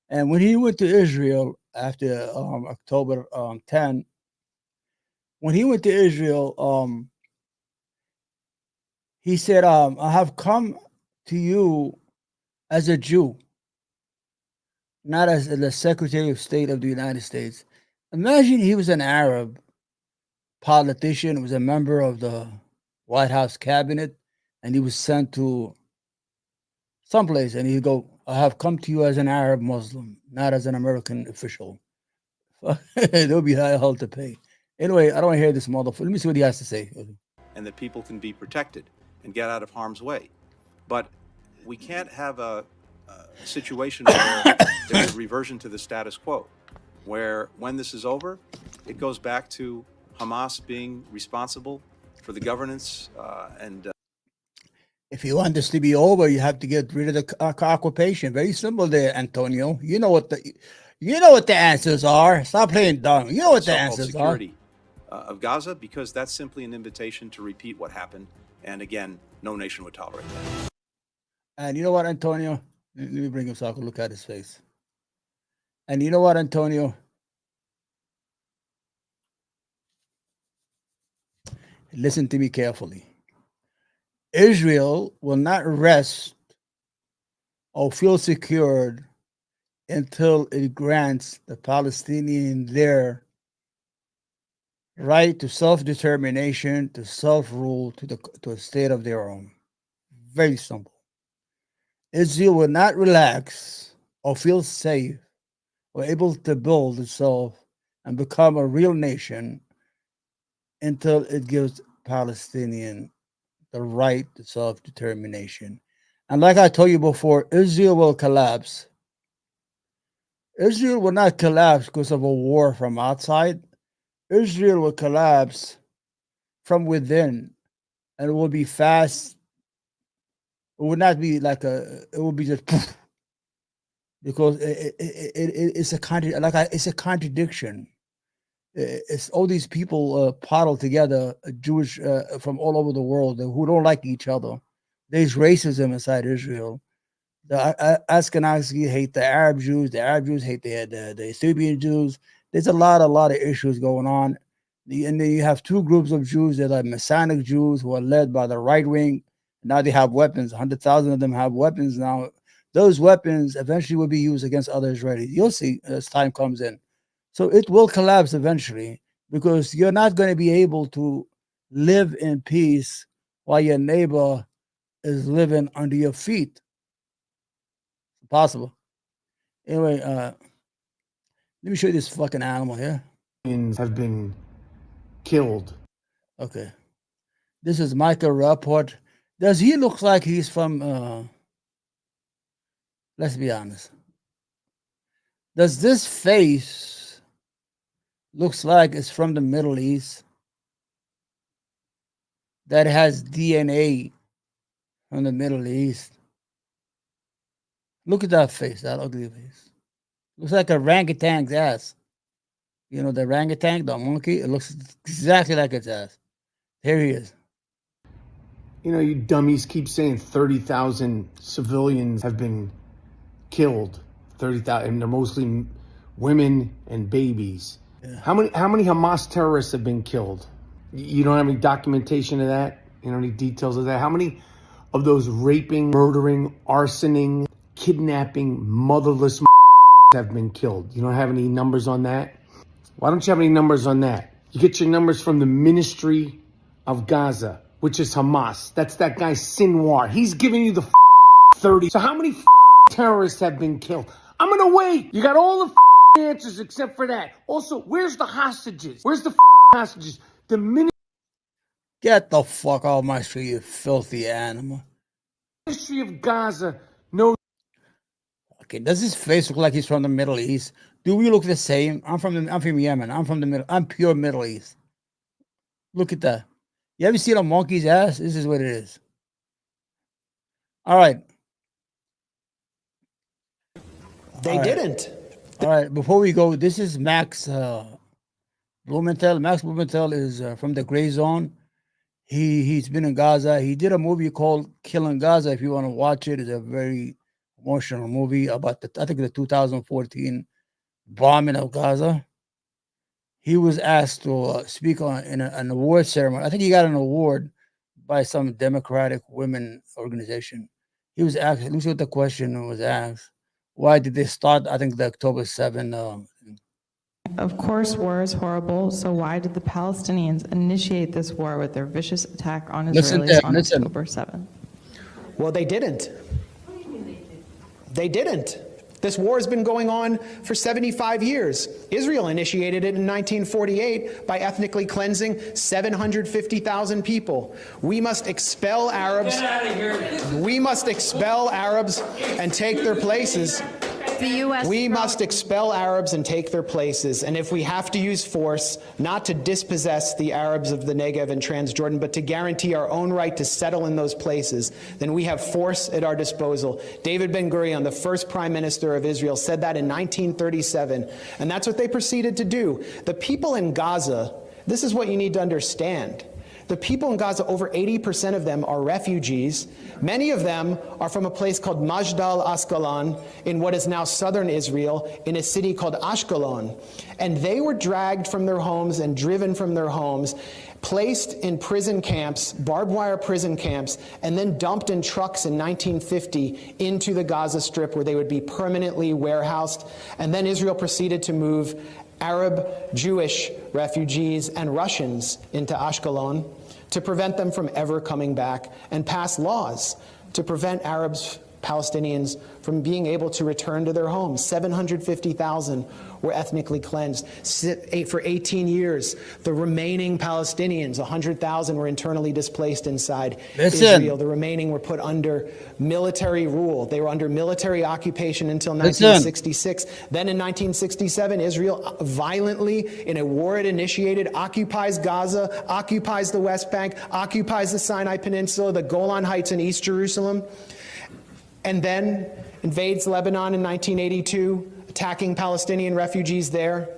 And when he went to Israel after October 10, when he went to Israel, He said, I have come to you as a Jew, not as the Secretary of State of the United States. Imagine he was an Arab politician, was a member of the White House cabinet, and he was sent to someplace, and he'd go, I have come to you as an Arab Muslim, not as an American official. There'll be high hell to pay. Anyway, I don't want to hear this motherfucker. Let me see what he has to say. And that people can be protected and get out of harm's way. But we can't have a situation where there's a reversion to the status quo, where when this is over, it goes back to Hamas being responsible for the governance and if you want this to be over, you have to get rid of the occupation. Very simple there, Antonio. You know what the answers are. Stop playing dumb. You know what the so-called answers security of Gaza, because that's simply an invitation to repeat what happened. And again, no nation would tolerate that. And you know what, Antonio? Let me bring him so I can look at his face. And you know what, Antonio? Listen to me carefully. Israel will not rest or feel secured until it grants the Palestinians their right to self-determination, to self-rule, to a state of their own. Very simple. Israel will not relax or feel safe or able to build itself and become a real nation until it gives Palestinians the right to self-determination. And like I told you before, Israel will collapse. Israel will not collapse because of a war from outside. Israel will collapse from within, and it will be fast. It will not be like it will be just poof, because it's a contradiction. It's all these people pottled together, Jewish from all over the world who don't like each other. There's racism inside Israel. The Ashkenazi hate the Arab Jews. The Arab Jews hate the Ethiopian Jews. There's a lot of issues going on. And then you have two groups of Jews that are Messianic Jews who are led by the right wing. Now they have weapons. 100,000 of them have weapons now. Those weapons eventually will be used against other Israelis. You'll see as time comes in. So it will collapse eventually, because you're not going to be able to live in peace while your neighbor is living under your feet. It's impossible. Anyway, let me show you this fucking animal here. Have been killed. Okay. This is Michael Rapport. Does he look like he's from, let's be honest. Does this face looks like it's from the Middle East that has DNA from the Middle East? Look at that face, that ugly face. Looks like a orangutan's ass. You know, the orangutan, the monkey, it looks exactly like its ass. Here he is. You know, you dummies keep saying 30,000 civilians have been killed. 30,000, and they're mostly women and babies. Yeah. How many Hamas terrorists have been killed? You don't have any documentation of that? You know, any details of that? How many of those raping, murdering, arsoning, kidnapping, motherless have been killed? You don't have any numbers on that? Why don't you have any numbers on that? You get your numbers from the Ministry of Gaza, which is Hamas. That's that guy Sinwar. He's giving you the 30. So how many terrorists have been killed? I'm gonna wait. You got all the answers except for that. Also, where's the hostages? Where's the hostages? The Get the fuck out of my street, you filthy animal. Ministry of Gaza knows. Okay, does his face look like he's from the Middle East? Do we look the same? I'm from Yemen. I'm pure Middle East. Look at that. You ever seen a monkey's ass? This is what it is. All right. They didn't. All right, before we go, this is Max Blumenthal. Max Blumenthal is from the Gray Zone. He's been in Gaza. He did a movie called Killing Gaza. If you want to watch it, it's a very emotional movie about the 2014 bombing of Gaza. He was asked to speak in an award ceremony. I think he got an award by some Democratic women organization. He was asked, let me see what the question was asked. Why did they start, I think, the October 7? Of course, war is horrible, so why did the Palestinians initiate this war with their vicious attack on Israelis on October 7th? Well, they didn't. They didn't. This war has been going on for 75 years. Israel initiated it in 1948 by ethnically cleansing 750,000 people. We must expel Arabs. We must expel Arabs and take their places. We must expel Arabs and take their places. And if we have to use force, not to dispossess the Arabs of the Negev and Transjordan, but to guarantee our own right to settle in those places, then we have force at our disposal. David Ben-Gurion, the first prime minister of Israel, said that in 1937. And that's what they proceeded to do. The people in Gaza, this is what you need to understand. The people in Gaza, over 80% of them are refugees. Many of them are from a place called Majdal Asqalon in what is now southern Israel, in a city called Ashkelon. And they were dragged from their homes and driven from their homes, placed in prison camps, barbed wire prison camps, and then dumped in trucks in 1950 into the Gaza Strip, where they would be permanently warehoused. And then Israel proceeded to move Arab, Jewish refugees and Russians into Ashkelon to prevent them from ever coming back, and pass laws to prevent Arabs, Palestinians from being able to return to their homes. 750,000 were ethnically cleansed. For 18 years, the remaining Palestinians, 100,000, were internally displaced inside Israel. The remaining were put under military rule. They were under military occupation until 1966. Then in 1967, Israel violently, in a war it initiated, occupies Gaza, occupies the West Bank, occupies the Sinai Peninsula, the Golan Heights in East Jerusalem, and then invades Lebanon in 1982, attacking Palestinian refugees there,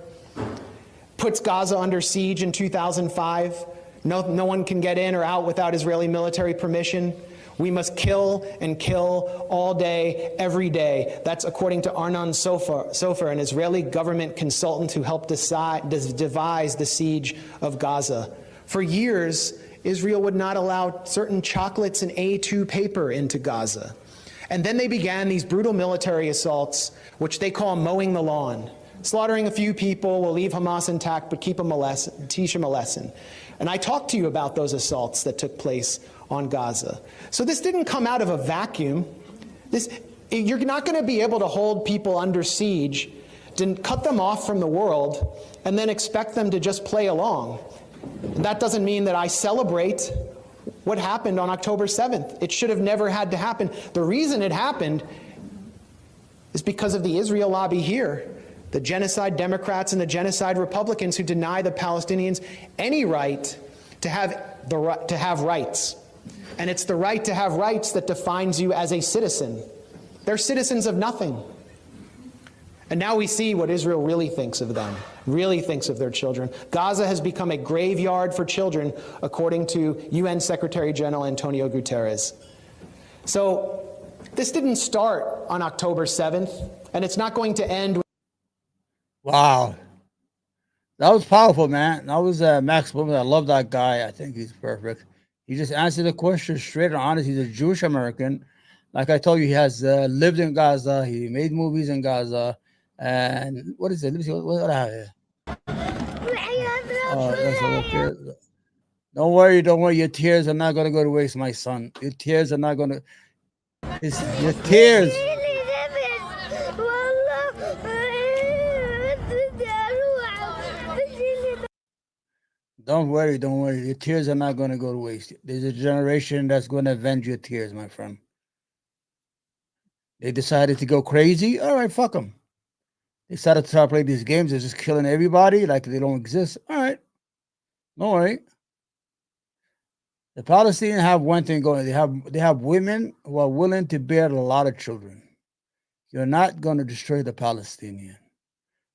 puts Gaza under siege in 2005. No one can get in or out without Israeli military permission. We must kill and kill all day, every day. That's according to Arnon Sofer, an Israeli government consultant who helped devise the siege of Gaza. For years, Israel would not allow certain chocolates and A2 paper into Gaza. And then they began these brutal military assaults, which they call mowing the lawn. Slaughtering a few people will leave Hamas intact, but teach them a lesson. And I talked to you about those assaults that took place on Gaza. So this didn't come out of a vacuum. You're not going to be able to hold people under siege, to cut them off from the world, and then expect them to just play along. And that doesn't mean that I celebrate what happened on October 7th. It should have never had to happen. The reason it happened is because of the Israel lobby here, the genocide Democrats and the genocide Republicans who deny the Palestinians any right to have rights. And it's the right to have rights that defines you as a citizen. They're citizens of nothing. And now we see what Israel really thinks of them, really thinks of their children. Gaza has become a graveyard for children, according to UN Secretary General Antonio Guterres. So this didn't start on October 7th, and it's not going to end. Wow. That was powerful, man. That was Max Blumen. I love that guy. I think he's perfect. He just answered the question straight and honest. He's a Jewish American. Like I told you, he has lived in Gaza. He made movies in Gaza. And what is it? Let me see what I have here. Don't worry. Your tears are not going to go to waste, my son. Your tears are not going to. Your tears. Don't worry. Your tears are not going to go to waste. There's a generation that's going to avenge your tears, my friend. They decided to go crazy. All right, fuck them. They started to start playing these games. They're just killing everybody like they don't exist. All right. Don't worry. The Palestinians have one thing going. They have women who are willing to bear a lot of children. You're not going to destroy the Palestinian.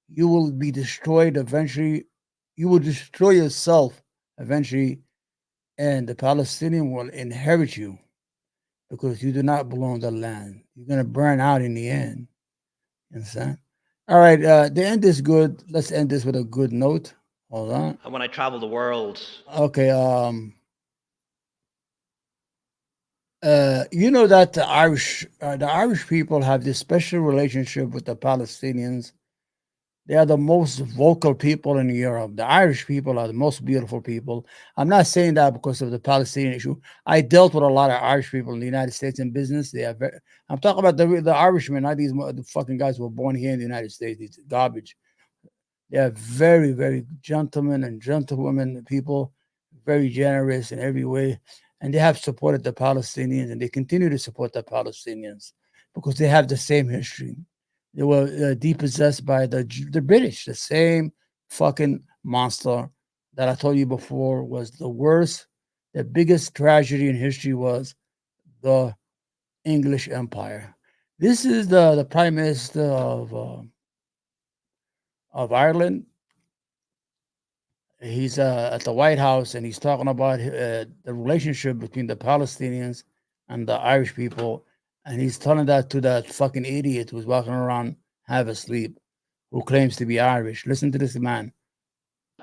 You will be destroyed eventually. You will destroy yourself eventually, and the Palestinian will inherit you because you do not belong to the land. You're going to burn out in the end. You understand? All right, the end is good. Let's end this with a good note. Hold on. When I travel the world. Okay. You know that the Irish people have this special relationship with the Palestinians. They are the most vocal people in Europe. The Irish people are the most beautiful people. I'm not saying that because of the Palestinian issue. I dealt with a lot of Irish people in the United States in business. They are very, I'm talking about the Irishmen, not these the fucking guys who were born here in the United States. These garbage. They are very, very gentlemen and gentlewomen people, very generous in every way. And they have supported the Palestinians and they continue to support the Palestinians because they have the same history. They were depossessed by the British, the same fucking monster that I told you before was the worst. The biggest tragedy in history was the English Empire. This is the Prime Minister of Ireland. He's at the White House and he's talking about the relationship between the Palestinians and the Irish people. And he's telling that to that fucking idiot who's walking around half asleep, who claims to be Irish. Listen to this man.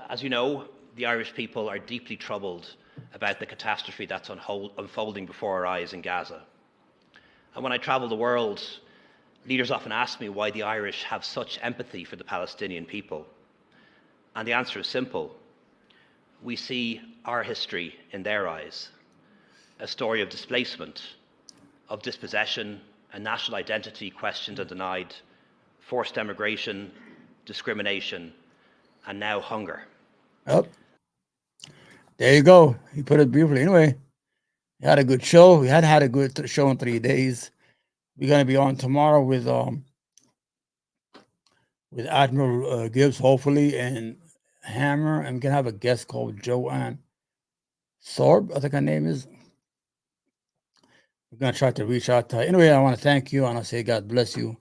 As you know, the Irish people are deeply troubled about the catastrophe that's unfolding before our eyes in Gaza. And when I travel the world, leaders often ask me why the Irish have such empathy for the Palestinian people. And the answer is simple. We see our history in their eyes, a story of displacement, of dispossession, and national identity questioned and denied, forced emigration, discrimination, and now hunger. Yep. There you go. He put it beautifully. Anyway, we had a good show. We had a good show in 3 days. We're going to be on tomorrow with Admiral Gibbs, hopefully, and Hammer. I'm going to have a guest called Joanne Thorpe, I think her name is. We're going to try to reach out to her. Anyway, I want to thank you, and I say God bless you,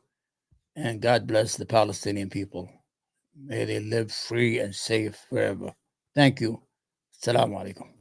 and God bless the Palestinian people. May they live free and safe forever. Thank you. Assalamu alaikum.